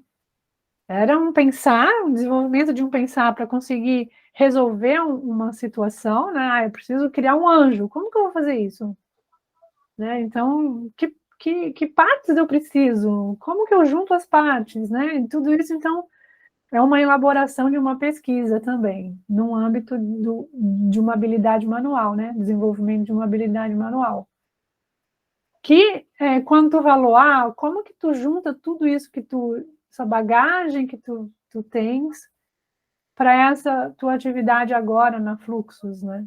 Era um pensar, um desenvolvimento de um pensar para conseguir resolver uma situação, né? Eu preciso criar um anjo. Como que eu vou fazer isso? Né? Então, que partes eu preciso? Como que eu junto as partes, né? E tudo isso, então, é uma elaboração de uma pesquisa também, no âmbito de uma habilidade manual, né? Desenvolvimento de uma habilidade manual. Que, quando tu falou, como que tu junta tudo isso essa bagagem que tu tens para essa tua atividade agora na Fluxus, né?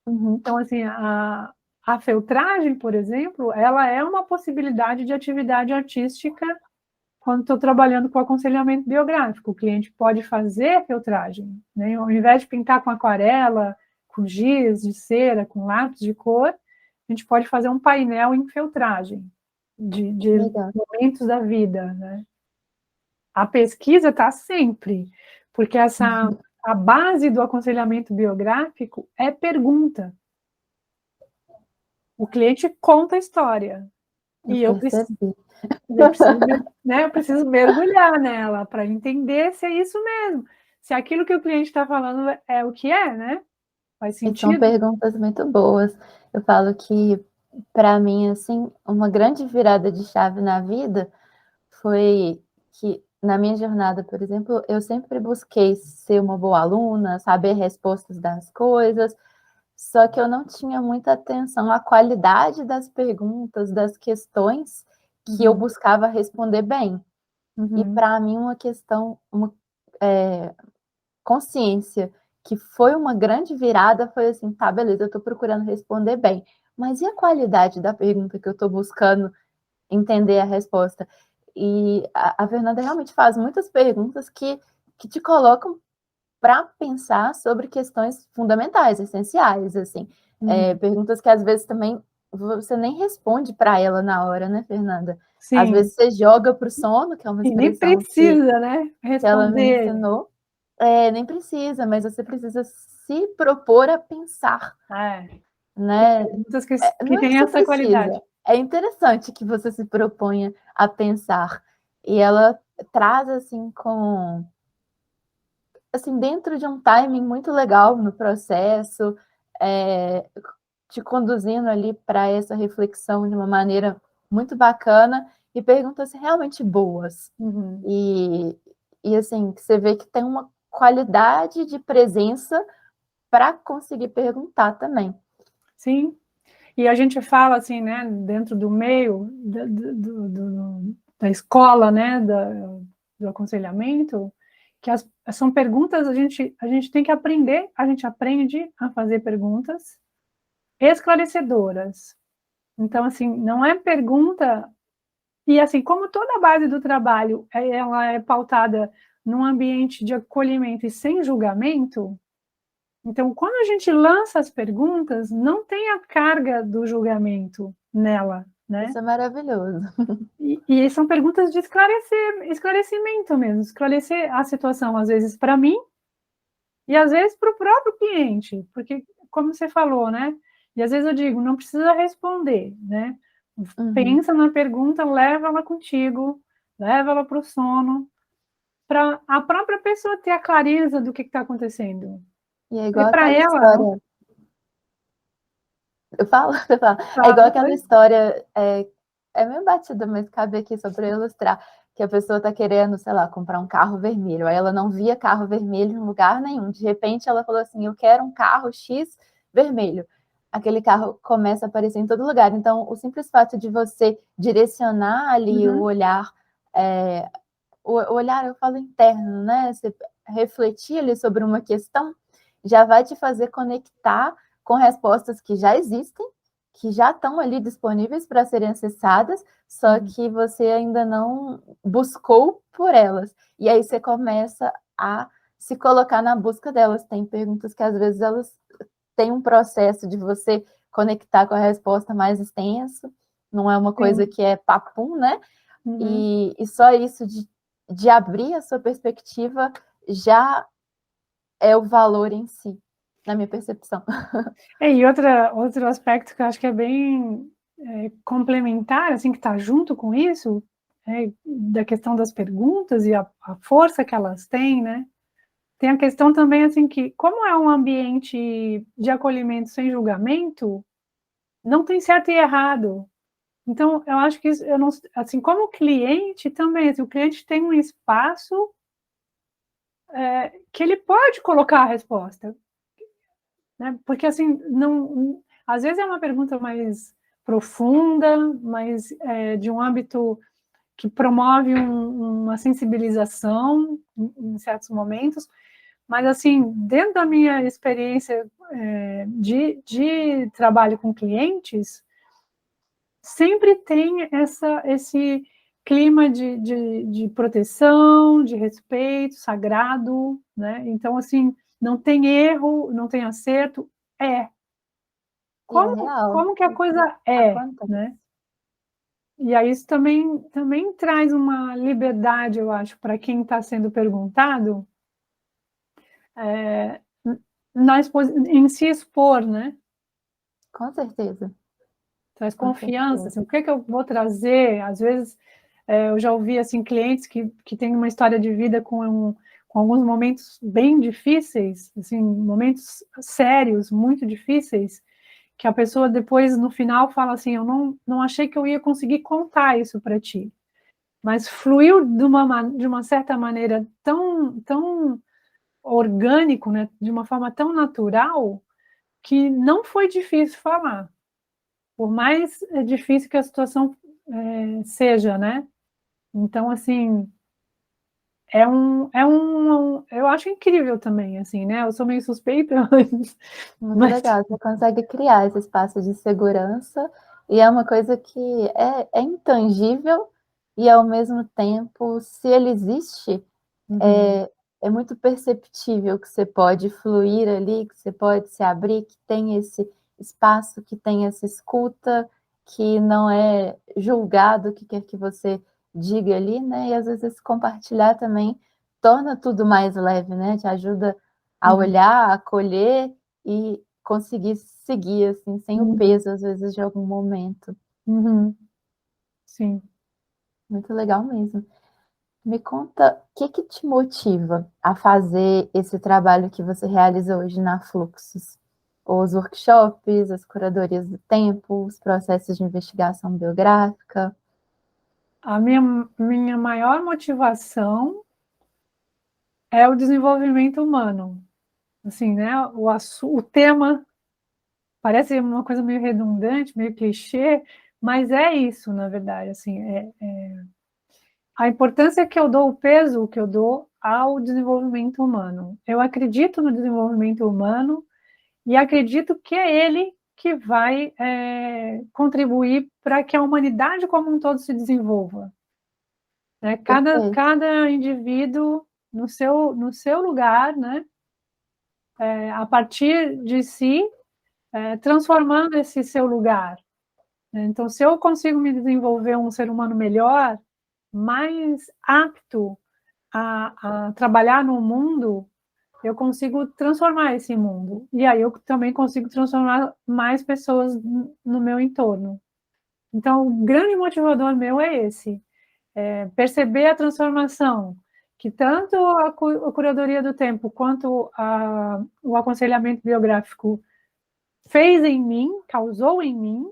Uhum. Então, assim, a feltragem, por exemplo, ela é uma possibilidade de atividade artística quando estou trabalhando com aconselhamento biográfico. O cliente pode fazer feltragem, né? Ao invés de pintar com aquarela, com giz de cera, com lápis de cor, a gente pode fazer um painel em feltragem de Legal. momentos da vida, né? A pesquisa está sempre, porque a base do aconselhamento biográfico é pergunta. O cliente conta a história. Eu E percebi. eu preciso mergulhar nela para entender se é isso mesmo. Se aquilo que o cliente está falando é o que é, né? Faz E são sentido? perguntas muito boas. Eu falo que, para mim, assim, uma grande virada de chave na vida foi que, na minha jornada, por exemplo, eu sempre busquei ser uma boa aluna, saber respostas das coisas, só que eu não tinha muita atenção à qualidade das perguntas, das questões que eu buscava responder bem. E, Uhum. para mim, uma questão, uma consciência que foi uma grande virada foi assim, tá, beleza, eu estou procurando responder bem, mas e a qualidade da pergunta que eu estou buscando entender a resposta? E a Fernanda realmente faz muitas perguntas que te colocam para pensar sobre questões fundamentais, essenciais, assim. Perguntas que às vezes também você nem responde para ela na hora, né, Fernanda? Às Sim. vezes você joga para o sono, que é uma E nem expressão que precisa, né? ela me Responder. ensinou. Nem precisa, mas você precisa se propor a pensar, É. Tem né? perguntas que Não é que têm você essa precisa, qualidade. é interessante que você se proponha a pensar. E ela traz, assim, assim, dentro de um timing muito legal no processo, é, te conduzindo ali para essa reflexão de uma maneira muito bacana e perguntas realmente boas. Uhum. E assim, você vê que tem uma qualidade de presença para conseguir perguntar também. Sim, e a gente fala assim, né, dentro do meio da escola, né, do aconselhamento, que são perguntas, a gente tem que aprender, a gente aprende a fazer perguntas esclarecedoras. Então, assim, não é pergunta... E, assim, como toda a base do trabalho ela é pautada num ambiente de acolhimento e sem julgamento, então, quando a gente lança as perguntas, não tem a carga do julgamento nela, né? Isso é maravilhoso. E são perguntas de esclarecimento mesmo, esclarecer a situação, às vezes, para mim, e às vezes para o próprio cliente, porque, como você falou, né? E às vezes eu digo, não precisa responder, né? Uhum. Pensa na pergunta, leva ela contigo, leva ela para o sono, para a própria pessoa ter a clareza do que está acontecendo. E é E igual para aquela ela, não história. Eu falo, eu falo. É igual fala, aquela história, é meio batida, mas cabe aqui só para ilustrar, que a pessoa está querendo, sei lá, comprar um carro vermelho. Aí ela não via carro vermelho em lugar nenhum. De repente ela falou assim, eu quero um carro X vermelho. Aquele carro começa a aparecer em todo lugar. Então, o simples fato de você direcionar ali o uhum, olhar, o olhar, eu falo interno, né? Você refletir ali sobre uma questão, já vai te fazer conectar com respostas que já existem, que já estão ali disponíveis para serem acessadas, só uhum. que você ainda não buscou por elas. E aí você começa a se colocar na busca delas. Tem perguntas que às vezes elas têm um processo de você conectar com a resposta mais extenso, não é uma coisa Sim. que é papum, né? Uhum. E só isso de abrir a sua perspectiva já é o valor em si, na minha percepção. E outro aspecto que eu acho que é bem complementar, assim, que está junto com isso, da questão das perguntas e a força que elas têm, né? Tem a questão também, assim, que como é um ambiente de acolhimento sem julgamento, não tem certo e errado. Então, eu acho que isso, eu não, assim, como cliente também, assim, o cliente tem um espaço que ele pode colocar a resposta, né? Porque, assim, não, às vezes é uma pergunta mais profunda, mais de um âmbito que promove uma sensibilização em certos momentos, mas, assim, dentro da minha experiência de trabalho com clientes, sempre tem esse clima de proteção, de respeito, sagrado, né? Então, assim, não tem erro, não tem acerto, é. E é real, Como que a isso coisa é, acontece. né? E aí isso também traz uma liberdade, eu acho, para quem está sendo perguntado, é, em se expor, né? Com certeza, Traz com confiança, assim, certeza. o que eu vou trazer? Às vezes, eu já ouvi, assim, clientes que têm uma história de vida com alguns momentos bem difíceis, assim, momentos sérios, muito difíceis, que a pessoa depois, no final, fala assim, eu não achei que eu ia conseguir contar isso para ti, mas fluiu de uma certa maneira tão orgânico, né, de uma forma tão natural, que não foi difícil falar. Por mais difícil que a situação seja, né? Então, assim, eu acho incrível também, assim, né? Eu sou meio suspeita, Muito mas legal, você consegue criar esse espaço de segurança e é uma coisa que é intangível e, ao mesmo tempo, se ele existe, uhum, é muito perceptível que você pode fluir ali, que você pode se abrir, que tem esse espaço, que tem essa escuta, que não é julgado o que quer que você diga ali, né? E às vezes compartilhar também torna tudo mais leve, né? Te ajuda a uhum, olhar, a acolher e conseguir seguir assim, sem o uhum. peso, às vezes, de algum momento. Uhum. Sim. Muito legal mesmo. Me conta, o que te motiva a fazer esse trabalho que você realiza hoje na Fluxus? Os workshops, as curadorias do tempo, os processos de investigação biográfica? A minha maior motivação é o desenvolvimento humano. Assim, né? O tema parece uma coisa meio redundante, meio clichê, mas é isso, na verdade. Assim, a importância que eu dou, o peso que eu dou ao desenvolvimento humano. Eu acredito no desenvolvimento humano e acredito que é ele que vai contribuir para que a humanidade como um todo se desenvolva. Né? Perfeito. Cada indivíduo no seu lugar, né? A partir de si, transformando esse seu lugar. Então, se eu consigo me desenvolver um ser humano melhor, mais apto a trabalhar no mundo, eu consigo transformar esse mundo. E aí eu também consigo transformar mais pessoas no meu entorno. Então, o grande motivador meu é esse. Perceber a transformação que tanto a curadoria do tempo quanto o aconselhamento biográfico fez em mim, causou em mim,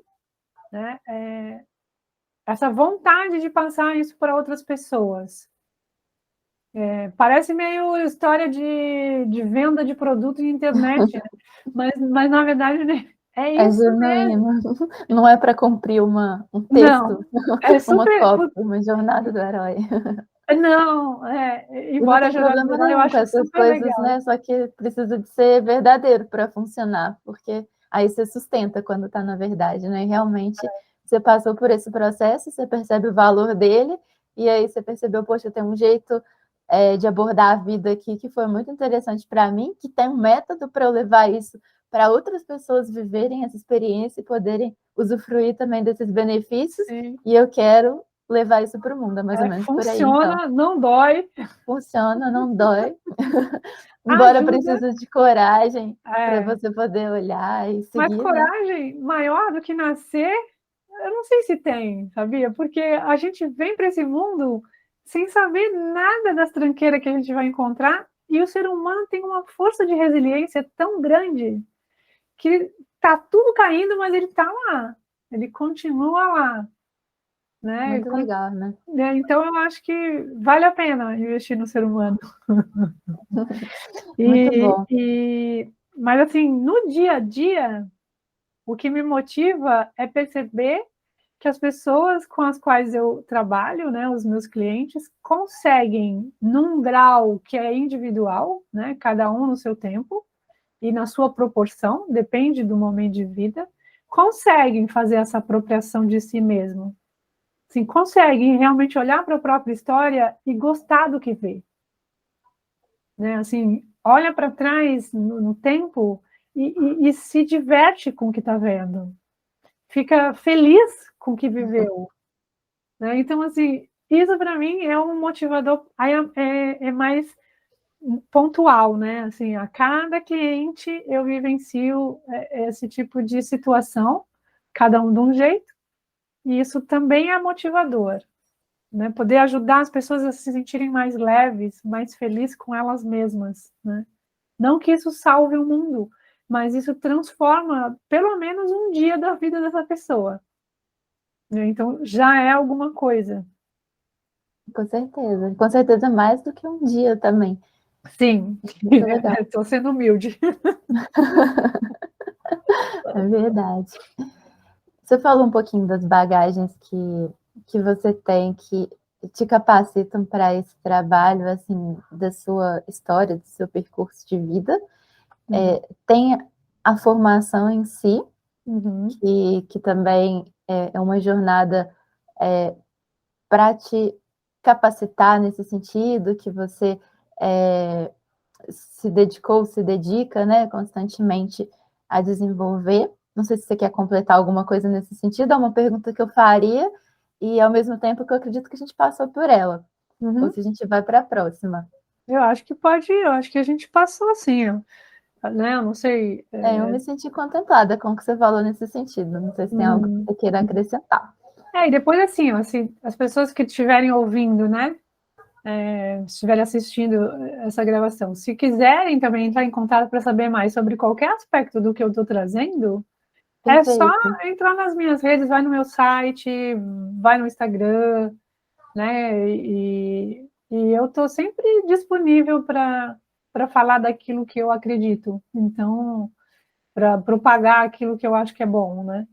né? Essa vontade de passar isso para outras pessoas. Parece meio história de venda de produto na internet, né? mas na verdade né? É É isso mesmo. genuíno. Não é para cumprir um Não, texto, é uma super. cópia, uma jornada do herói. Não, E não embora a tem jornada do problema herói eu nenhum com acho essas super coisas, legal. né? Só que precisa de ser verdadeiro para funcionar, porque aí você sustenta quando está na verdade, né? E realmente você passou por esse processo, você percebe o valor dele, e aí você percebeu, poxa, tem um jeito de abordar a vida aqui que foi muito interessante para mim, que tem um método para eu levar isso para outras pessoas viverem essa experiência e poderem usufruir também desses benefícios, Sim. e eu quero levar isso para o mundo, é mais ou menos por aí, então. Funciona, não dói, Funciona, não dói. Embora ajuda. precise de coragem para É, você poder olhar e mas seguir, né? coragem maior do que nascer, eu não sei se tem, sabia? Porque a gente vem para esse mundo sem saber nada das tranqueiras que a gente vai encontrar, e o ser humano tem uma força de resiliência tão grande que tá tudo caindo, mas ele tá lá, ele continua lá, né? Muito legal, né? Então eu acho que vale a pena investir no ser humano. Muito bom. Mas assim, no dia a dia, o que me motiva é perceber que as pessoas com as quais eu trabalho, né, os meus clientes, conseguem, num grau que é individual, né, cada um no seu tempo e na sua proporção, depende do momento de vida, conseguem fazer essa apropriação de si mesmo. Assim, conseguem realmente olhar para a própria história e gostar do que vê. Né? Assim, olha para trás no tempo e se diverte com o que está vendo. Fica feliz com o que viveu. Né? Então, assim, isso para mim é um motivador, aí é mais pontual, né? Assim, a cada cliente eu vivencio esse tipo de situação, cada um de um jeito, e isso também é motivador, né? Poder ajudar as pessoas a se sentirem mais leves, mais felizes com elas mesmas, né? Não que isso salve o mundo, mas isso transforma pelo menos um dia da vida dessa pessoa. Né? Então, já é alguma coisa. Com certeza. Com certeza mais do que um dia também. Sim, Muito legal. estou sendo humilde. É verdade. Você falou um pouquinho das bagagens que você tem, que te capacitam para esse trabalho, assim, da sua história, do seu percurso de vida. Tem a formação em si, Uhum. que também é uma jornada para te capacitar nesse sentido, que você se dedicou, se dedica, né, constantemente a desenvolver. Não sei se você quer completar alguma coisa nesse sentido, é uma pergunta que eu faria, e ao mesmo tempo que eu acredito que a gente passou por ela, ou Uhum. se a gente vai para a próxima. Eu acho que pode ir, eu acho que a gente passou assim, ó. né? Eu não sei. Eu me senti contemplada com o que você falou nesse sentido. Não sei se tem algo que você queira acrescentar. E depois, assim, as pessoas que estiverem ouvindo, né? Estiverem assistindo essa gravação, se quiserem também entrar em contato para saber mais sobre qualquer aspecto do que eu estou trazendo, é só Perfeito. entrar nas minhas redes, vai no meu site, vai no Instagram, né? E eu estou sempre disponível para falar daquilo que eu acredito. Então, para propagar aquilo que eu acho que é bom, né?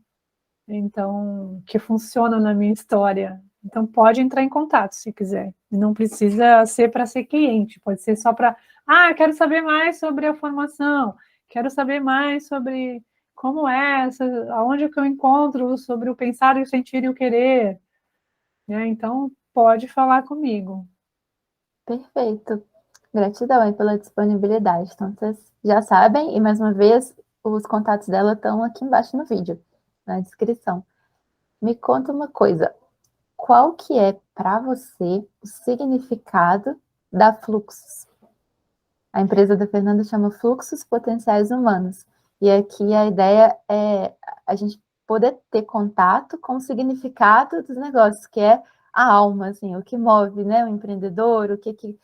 Então, que funciona na minha história. Então, pode entrar em contato se quiser. Não precisa ser para ser cliente, pode ser só para, quero saber mais sobre a formação, quero saber mais sobre como é, aonde que eu encontro sobre o pensar, o sentir e o querer. Né? Então, pode falar comigo. Perfeito. Gratidão aí pela disponibilidade. Então, vocês já sabem, e mais uma vez, os contatos dela estão aqui embaixo no vídeo, na descrição. Me conta uma coisa, qual que é para você o significado da Fluxus? A empresa da Fernanda chama Fluxos Potenciais Humanos. E aqui a ideia é a gente poder ter contato com o significado dos negócios, que é a alma, assim, o que move, né, o empreendedor, o que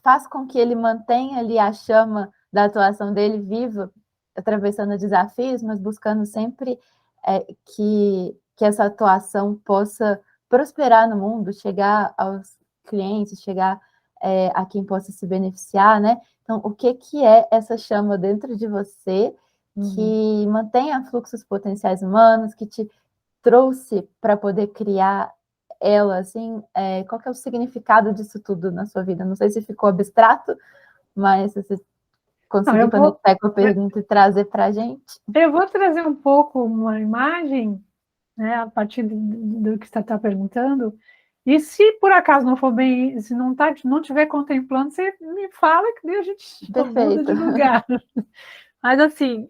faz com que ele mantenha ali a chama da atuação dele viva, atravessando desafios, mas buscando sempre que essa atuação possa prosperar no mundo, chegar aos clientes, chegar a quem possa se beneficiar, né? Então, o que é essa chama dentro de você que mantenha fluxos potenciais humanos, que te trouxe para poder criar ela, assim, qual que é o significado disso tudo na sua vida? Não sei se ficou abstrato, mas se você conseguir conectar com a pergunta e trazer para a gente. Eu vou trazer um pouco uma imagem, né, a partir do que você está perguntando, e se por acaso não for bem, se não estiver contemplando, você me fala que daí a gente muda Perfeito. de lugar. Mas, assim,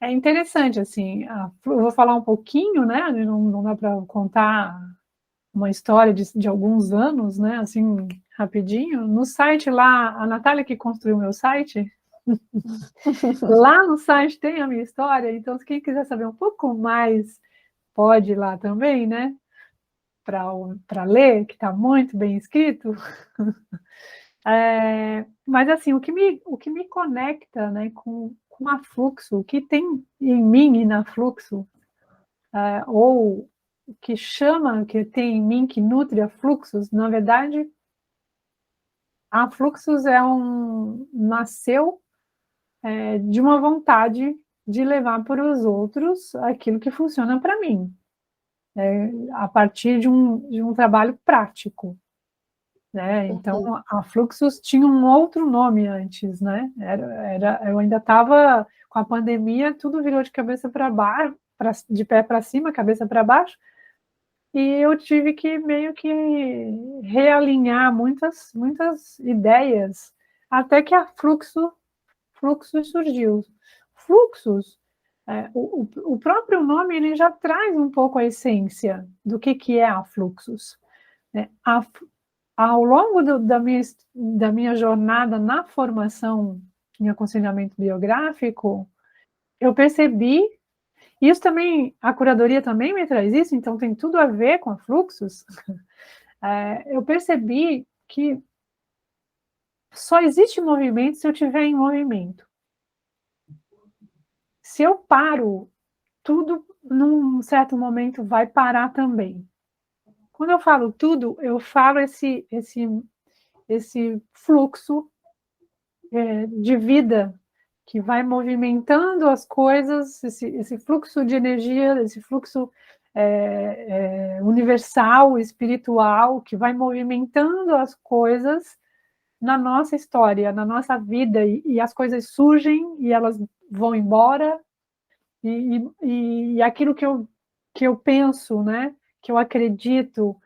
é interessante, assim, eu vou falar um pouquinho, né, não dá para contar uma história de alguns anos, né, assim, rapidinho. No site lá, a Natália que construiu o meu site, lá no site tem a minha história, então, se quem quiser saber um pouco mais, pode ir lá também, né, para ler, que está muito bem escrito. Mas, assim, o que me conecta, né, com a Fluxo, o que tem em mim e na Fluxo, ou o que chama, que tem em mim, que nutre a Fluxos, na verdade, a Fluxos nasceu de uma vontade de levar para os outros aquilo que funciona para mim, a partir de um trabalho prático. Né? Então, a Fluxus tinha um outro nome antes, né? Eu ainda estava com a pandemia, tudo virou de cabeça para baixo, de pé para cima, cabeça para baixo, e eu tive que meio que realinhar muitas ideias, até que a Fluxus surgiu. Fluxus, o próprio nome, ele já traz um pouco a essência do que é a Fluxus. Né? Ao longo da minha jornada na formação em aconselhamento biográfico, eu percebi, isso também, a curadoria também me traz isso, então tem tudo a ver com a Fluxus, eu percebi que só existe movimento se eu estiver em movimento. Se eu paro, tudo, num certo momento, vai parar também. Quando eu falo tudo, eu falo esse fluxo de vida que vai movimentando as coisas, esse fluxo de energia, esse fluxo universal, espiritual, que vai movimentando as coisas na nossa história, na nossa vida, e as coisas surgem e elas vão embora, e aquilo que eu penso, né, que eu acredito,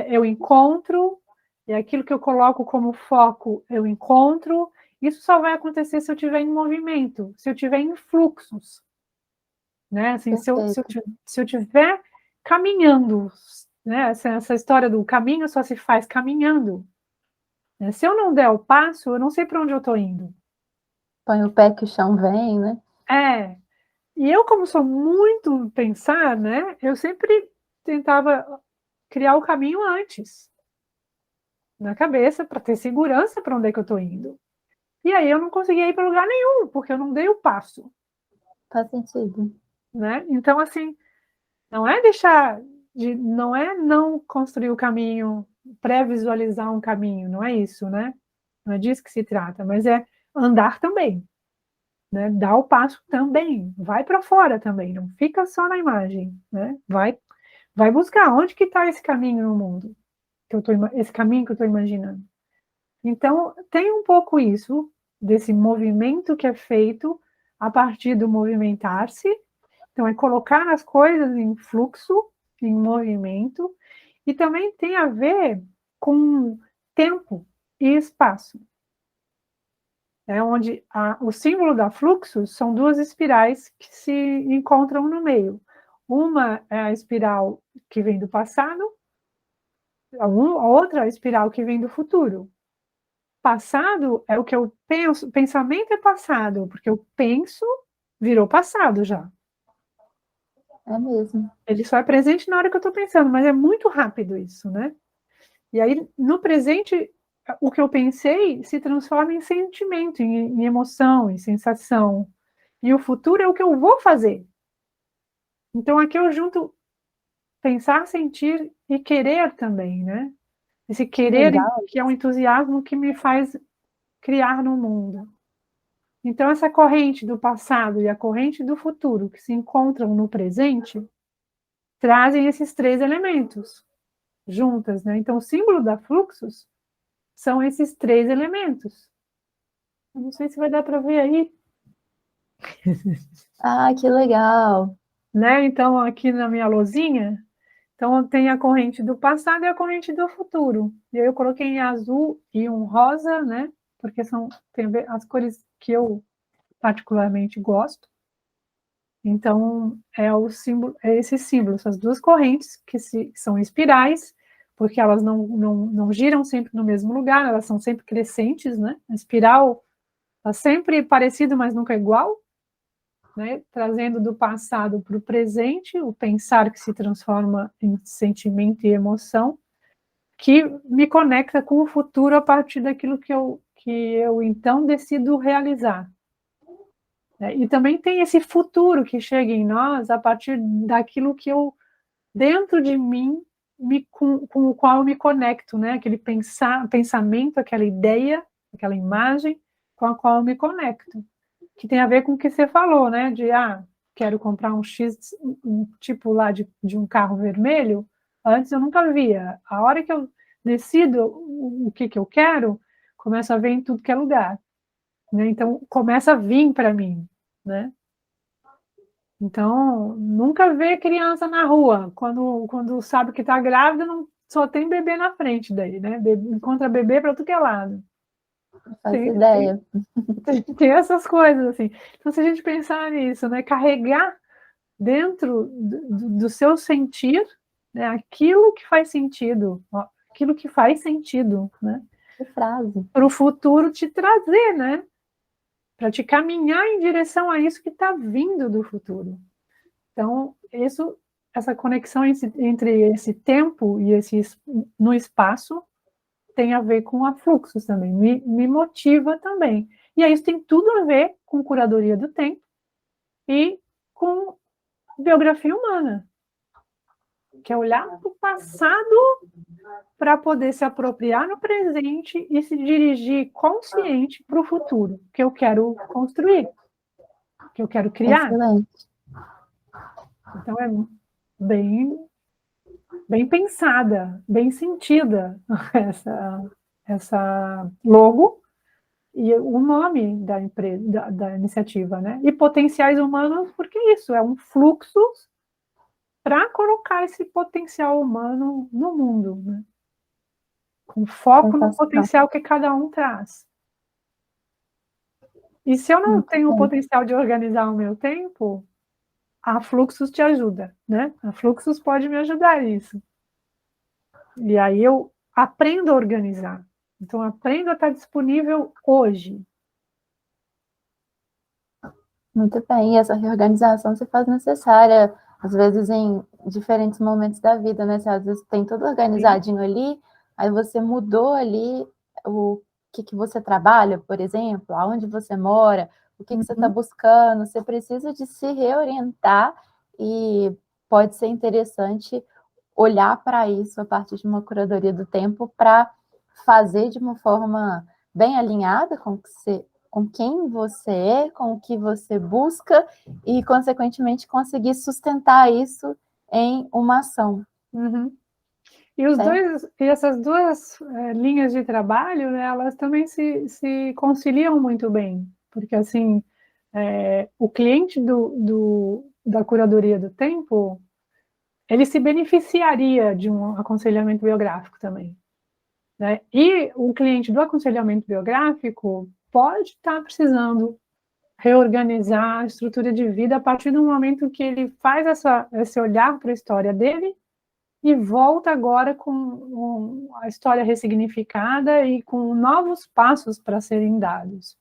eu encontro, e aquilo que eu coloco como foco, eu encontro. Isso só vai acontecer se eu estiver em movimento, se eu estiver em fluxos. Né? Assim, se eu estiver caminhando, né? Essa história do caminho só se faz caminhando. né? Se eu não der o passo, eu não sei para onde eu estou indo. Põe o pé que o chão vem, né? E eu, como sou muito pensar, né? Eu sempre tentava criar o caminho antes, na cabeça, para ter segurança para onde é que eu estou indo. E aí eu não conseguia ir para lugar nenhum, porque eu não dei o passo, Faz sentido. né? Então, assim, não é deixar de, não é não construir o caminho, pré-visualizar um caminho, não é isso, né? Não é disso que se trata, mas é andar também, né? Dar o passo também, vai para fora também, não fica só na imagem, né? Vai buscar onde que está esse caminho no mundo, esse caminho que eu estou imaginando. Então, tem um pouco isso, desse movimento que é feito a partir do movimentar-se. Então, é colocar as coisas em fluxo, em movimento, e também tem a ver com tempo e espaço. É onde o símbolo da fluxo são duas espirais que se encontram no meio. Uma é a espiral que vem do passado, a outra é a espiral que vem do futuro. Passado é o que eu penso, pensamento é passado, porque eu penso, virou passado já. É mesmo. Ele só é presente na hora que eu estou pensando, mas é muito rápido isso, né? E aí, no presente, o que eu pensei se transforma em sentimento, em emoção, em sensação. E o futuro é o que eu vou fazer. Então, aqui eu junto pensar, sentir e querer também, né? Esse querer Legal. que é um entusiasmo que me faz criar no mundo. Então, essa corrente do passado e a corrente do futuro que se encontram no presente trazem esses três elementos juntas, né? Então, o símbolo da Fluxus são esses três elementos. Eu não sei se vai dar para ver aí, Ah, que legal. né? Então, aqui na minha lousinha, então tem a corrente do passado e a corrente do futuro. E aí eu coloquei em azul e um rosa, né? Porque tem as cores que eu particularmente gosto. Então, é o símbolo, é esse símbolo, essas duas correntes que são espirais, porque elas não giram sempre no mesmo lugar, elas são sempre crescentes, né? A espiral está sempre parecido, mas nunca igual, né? Trazendo do passado para o presente, o pensar que se transforma em sentimento e emoção, que me conecta com o futuro a partir daquilo que eu então decido realizar. E também tem esse futuro que chega em nós a partir daquilo que eu, dentro de mim, com o qual eu me conecto, né? Aquele pensamento, aquela ideia, aquela imagem com a qual eu me conecto. Que tem a ver com o que você falou, né? De, quero comprar um X, um tipo lá de um carro vermelho. Antes eu nunca via. A hora que eu decido o que eu quero, começa a ver em tudo que é lugar. Né? Então, começa a vir para mim, né? Então, nunca vê criança na rua, quando sabe que está grávida, não, só tem bebê na frente daí, né? Encontra bebê para tudo que é lado. Faço ideia. Tem essas coisas, assim. Então, se a gente pensar nisso, né? Carregar dentro do seu sentir, né? Aquilo que faz sentido, aquilo que faz sentido, né? Que frase. Para o futuro te trazer, né? Para te caminhar em direção a isso que está vindo do futuro. Então, essa conexão entre esse tempo e no espaço tem a ver com a fluxos também, me motiva também. E aí isso tem tudo a ver com curadoria do tempo e com biografia humana, que é olhar para o passado para poder se apropriar no presente e se dirigir consciente para o futuro, que eu quero construir, que eu quero criar. Excelente. Então, é bem pensada, bem sentida essa logo e o nome da empresa, da iniciativa, né? E potenciais humanos, porque isso é um fluxo para colocar esse potencial humano no mundo, né? Com foco no potencial que cada um traz. E se eu não tenho o potencial de organizar o meu tempo, a Fluxus te ajuda, né? A Fluxus pode me ajudar nisso. E aí eu aprendo a organizar, Então, aprendo a estar disponível hoje. Muito bem, e essa reorganização se faz necessária, às vezes em diferentes momentos da vida, né? Você às vezes tem tudo organizadinho ali, aí você mudou ali o que você trabalha, por exemplo, aonde você mora, o que você está buscando, você precisa de se reorientar e pode ser interessante olhar para isso a partir de uma curadoria do tempo para fazer de uma forma bem alinhada com quem você é, com o que você busca e, consequentemente, conseguir sustentar isso em uma ação. Uhum. E essas duas linhas de trabalho, né, elas também se conciliam muito bem, porque assim, o cliente da curadoria do tempo, ele se beneficiaria de um aconselhamento biográfico também, né? E o cliente do aconselhamento biográfico pode estar precisando reorganizar a estrutura de vida a partir do momento que ele faz esse olhar para a história dele e volta agora com a história ressignificada e com novos passos para serem dados.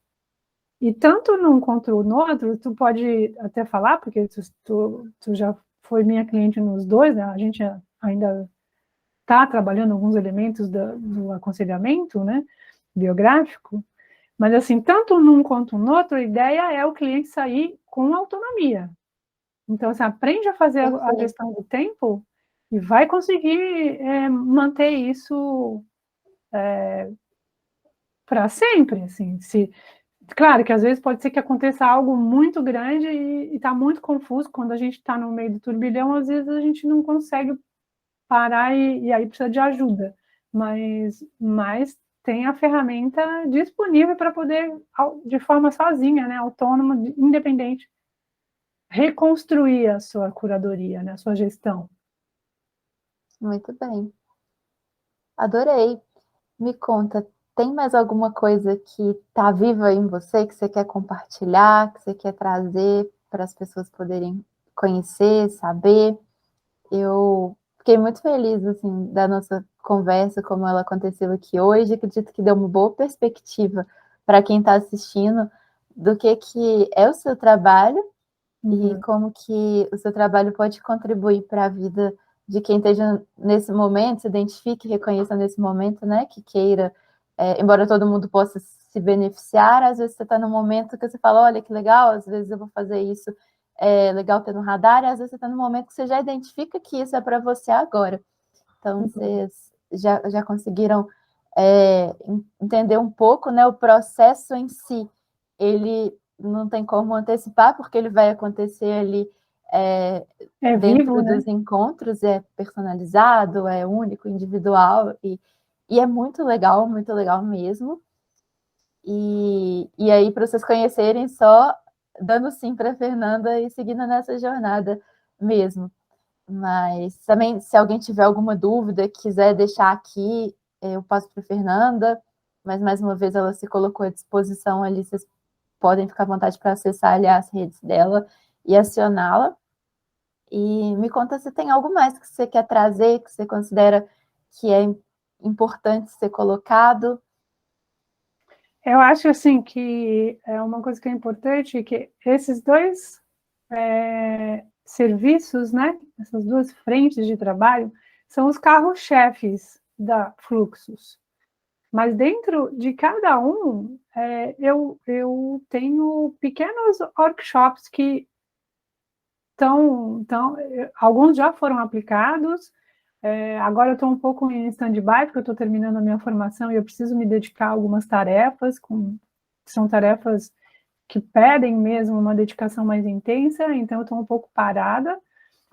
E tanto num quanto no outro, tu pode até falar, porque tu já foi minha cliente nos dois, né? A gente ainda está trabalhando alguns elementos do aconselhamento, né, biográfico, mas assim, tanto num quanto no outro, a ideia é o cliente sair com autonomia. Então, você aprende a fazer a gestão do tempo e vai conseguir manter isso para sempre, assim. Claro que às vezes pode ser que aconteça algo muito grande e está muito confuso. Quando a gente está no meio do turbilhão, às vezes a gente não consegue parar e aí precisa de ajuda. Mas tem a ferramenta disponível para poder, de forma sozinha, né, autônoma, independente, reconstruir a sua curadoria, né, a sua gestão. Muito bem. Adorei. Me conta, tem mais alguma coisa que está viva em você, que você quer compartilhar, que você quer trazer para as pessoas poderem conhecer, saber? Eu fiquei muito feliz, assim, da nossa conversa, como ela aconteceu aqui hoje. Acredito que deu uma boa perspectiva para quem está assistindo do que é o seu trabalho e como que o seu trabalho pode contribuir para a vida de quem esteja nesse momento, se identifique, reconheça nesse momento, né, que queira, embora todo mundo possa se beneficiar, às vezes você está num momento que você fala, olha que legal, às vezes eu vou fazer isso, é legal ter no radar, e às vezes você está num momento que você já identifica que isso é para você agora. Então, vocês já conseguiram entender um pouco, né, o processo em si. Ele não tem como antecipar, porque ele vai acontecer ali dentro vivo, né? dos encontros, é personalizado, é único, individual, e é muito legal mesmo. E aí, para vocês conhecerem, só dando sim para a Fernanda e seguindo nessa jornada mesmo. Mas também, se alguém tiver alguma dúvida, quiser deixar aqui, eu passo para a Fernanda, mas mais uma vez ela se colocou à disposição ali, vocês podem ficar à vontade para acessar ali as redes dela e acioná-la. E me conta se tem algo mais que você quer trazer, que você considera que é importante ser colocado. Eu acho assim que é uma coisa que é importante, que esses dois serviços, né, essas duas frentes de trabalho, são os carros-chefes da Fluxus. Mas dentro de cada um, eu tenho pequenos workshops que alguns já foram aplicados, agora eu estou um pouco em stand-by, porque eu estou terminando a minha formação e eu preciso me dedicar a algumas tarefas, que são tarefas que pedem mesmo uma dedicação mais intensa, então eu estou um pouco parada.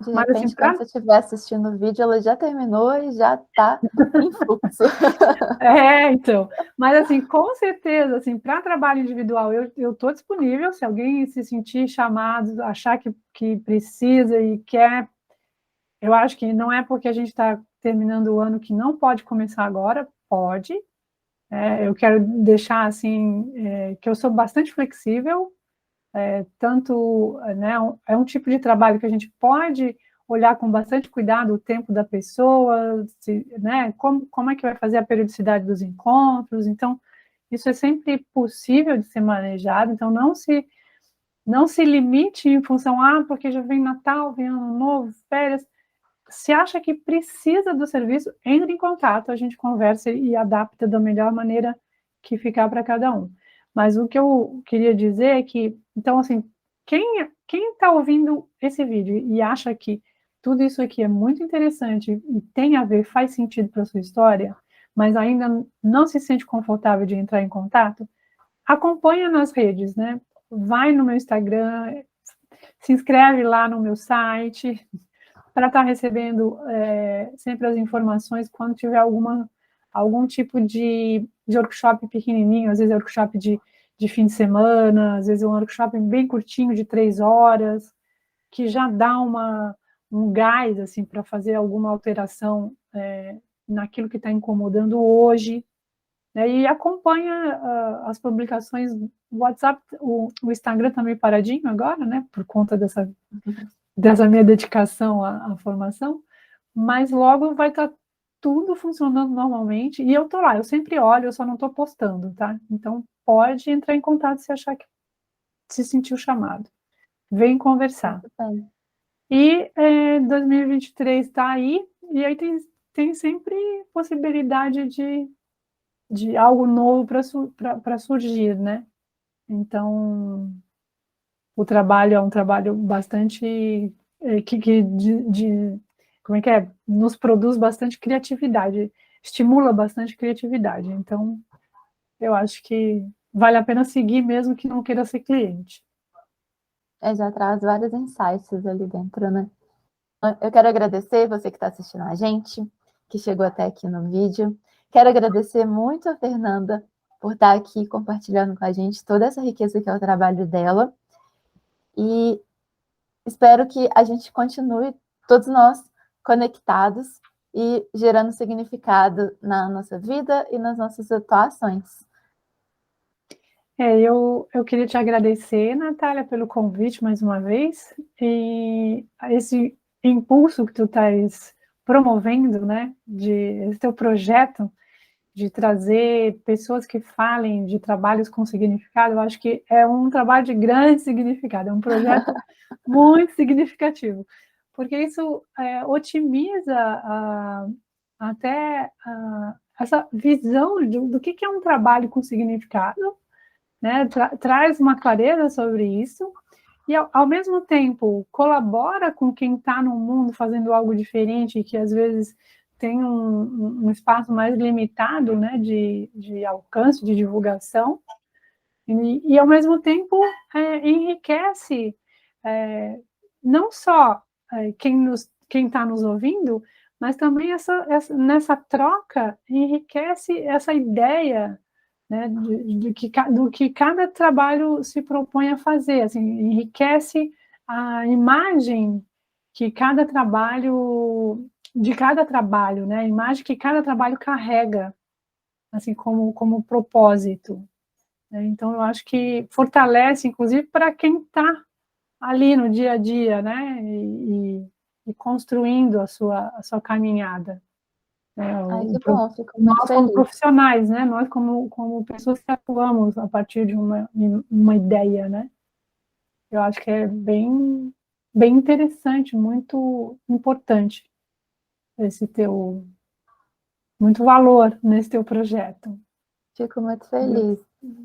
De Mas, repente, assim, quando você estiver assistindo o vídeo, ela já terminou e já está em fluxo. Então. Mas, assim, com certeza, assim, para trabalho individual, eu estou disponível. Se alguém se sentir chamado, achar que precisa e quer, eu acho que não é porque a gente está terminando o ano que não pode começar agora, pode. Eu quero deixar, assim, que eu sou bastante flexível, tanto, né, é um tipo de trabalho que a gente pode olhar com bastante cuidado o tempo da pessoa, né, como é que vai fazer a periodicidade dos encontros. Então, isso é sempre possível de ser manejado, então não se limite em função, porque já vem Natal, vem Ano Novo, férias. Se acha que precisa do serviço, entre em contato, a gente conversa e adapta da melhor maneira que ficar para cada um. Mas o que eu queria dizer é que, então, assim, quem está ouvindo esse vídeo e acha que tudo isso aqui é muito interessante e tem a ver, faz sentido para a sua história, mas ainda não se sente confortável de entrar em contato, acompanha nas redes, né? Vai no meu Instagram, se inscreve lá no meu site, para estar recebendo sempre as informações quando tiver algum tipo de workshop pequenininho, às vezes é workshop de fim de semana, às vezes é um workshop bem curtinho, de 3 horas, que já dá um gás assim, para fazer alguma alteração naquilo que está incomodando hoje, né? E acompanha as publicações do WhatsApp, o Instagram também paradinho agora, né, por conta dessa minha dedicação à formação, mas logo vai estar tudo funcionando normalmente, e eu estou lá, eu sempre olho, eu só não estou postando, tá? Então, pode entrar em contato se achar que se sentiu chamado. Vem conversar. E 2023 está aí, e aí tem sempre possibilidade de algo novo para surgir, né? Então, o trabalho é um trabalho bastante como é que é? Nos produz bastante criatividade, estimula bastante criatividade. Então, eu acho que vale a pena seguir mesmo que não queira ser cliente. Já traz vários insights ali dentro, né? Eu quero agradecer você que está assistindo a gente, que chegou até aqui no vídeo. Quero agradecer muito a Fernanda por estar aqui compartilhando com a gente toda essa riqueza que é o trabalho dela. E espero que a gente continue, todos nós, conectados e gerando significado na nossa vida e nas nossas atuações. Eu queria te agradecer, Natália, pelo convite mais uma vez, e esse impulso que tu estás promovendo, né, esse teu projeto de trazer pessoas que falem de trabalhos com significado, eu acho que é um trabalho de grande significado, é um projeto muito significativo, porque isso otimiza até essa visão do que é um trabalho com significado, né? Traz uma clareza sobre isso e, ao mesmo tempo, colabora com quem está no mundo fazendo algo diferente, que às vezes tem um espaço mais limitado, né, de alcance, de divulgação, e ao mesmo tempo enriquece não só quem está nos ouvindo, mas também nessa troca enriquece essa ideia, né, do que cada trabalho se propõe a fazer, assim, enriquece a imagem que cada trabalho, né, a imagem que cada trabalho carrega, assim, como propósito, né? Então, eu acho que fortalece, inclusive, para quem está ali no dia a dia, né, e construindo a sua caminhada. Que bom, fico muito Nós, como feliz. profissionais, né? Nós, como pessoas que atuamos a partir de uma ideia, né? Eu acho que é bem interessante, muito importante muito valor nesse teu projeto. Fico muito feliz.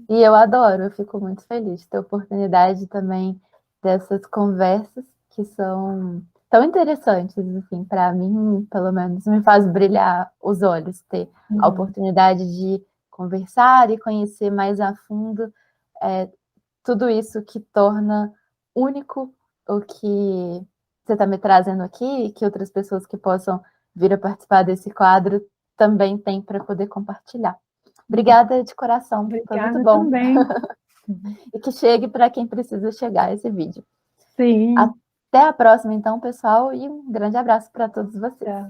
E eu fico muito feliz de ter a oportunidade também dessas conversas que são tão interessantes, assim, para mim, pelo menos, me faz brilhar os olhos, ter a oportunidade de conversar e conhecer mais a fundo tudo isso que torna único o que você está me trazendo aqui e que outras pessoas que possam vir a participar desse quadro também têm para poder compartilhar. Obrigada de coração, foi muito bom. Também. E que chegue para quem precisa chegar esse vídeo. Sim. Até a próxima, então, pessoal, e um grande abraço para todos vocês.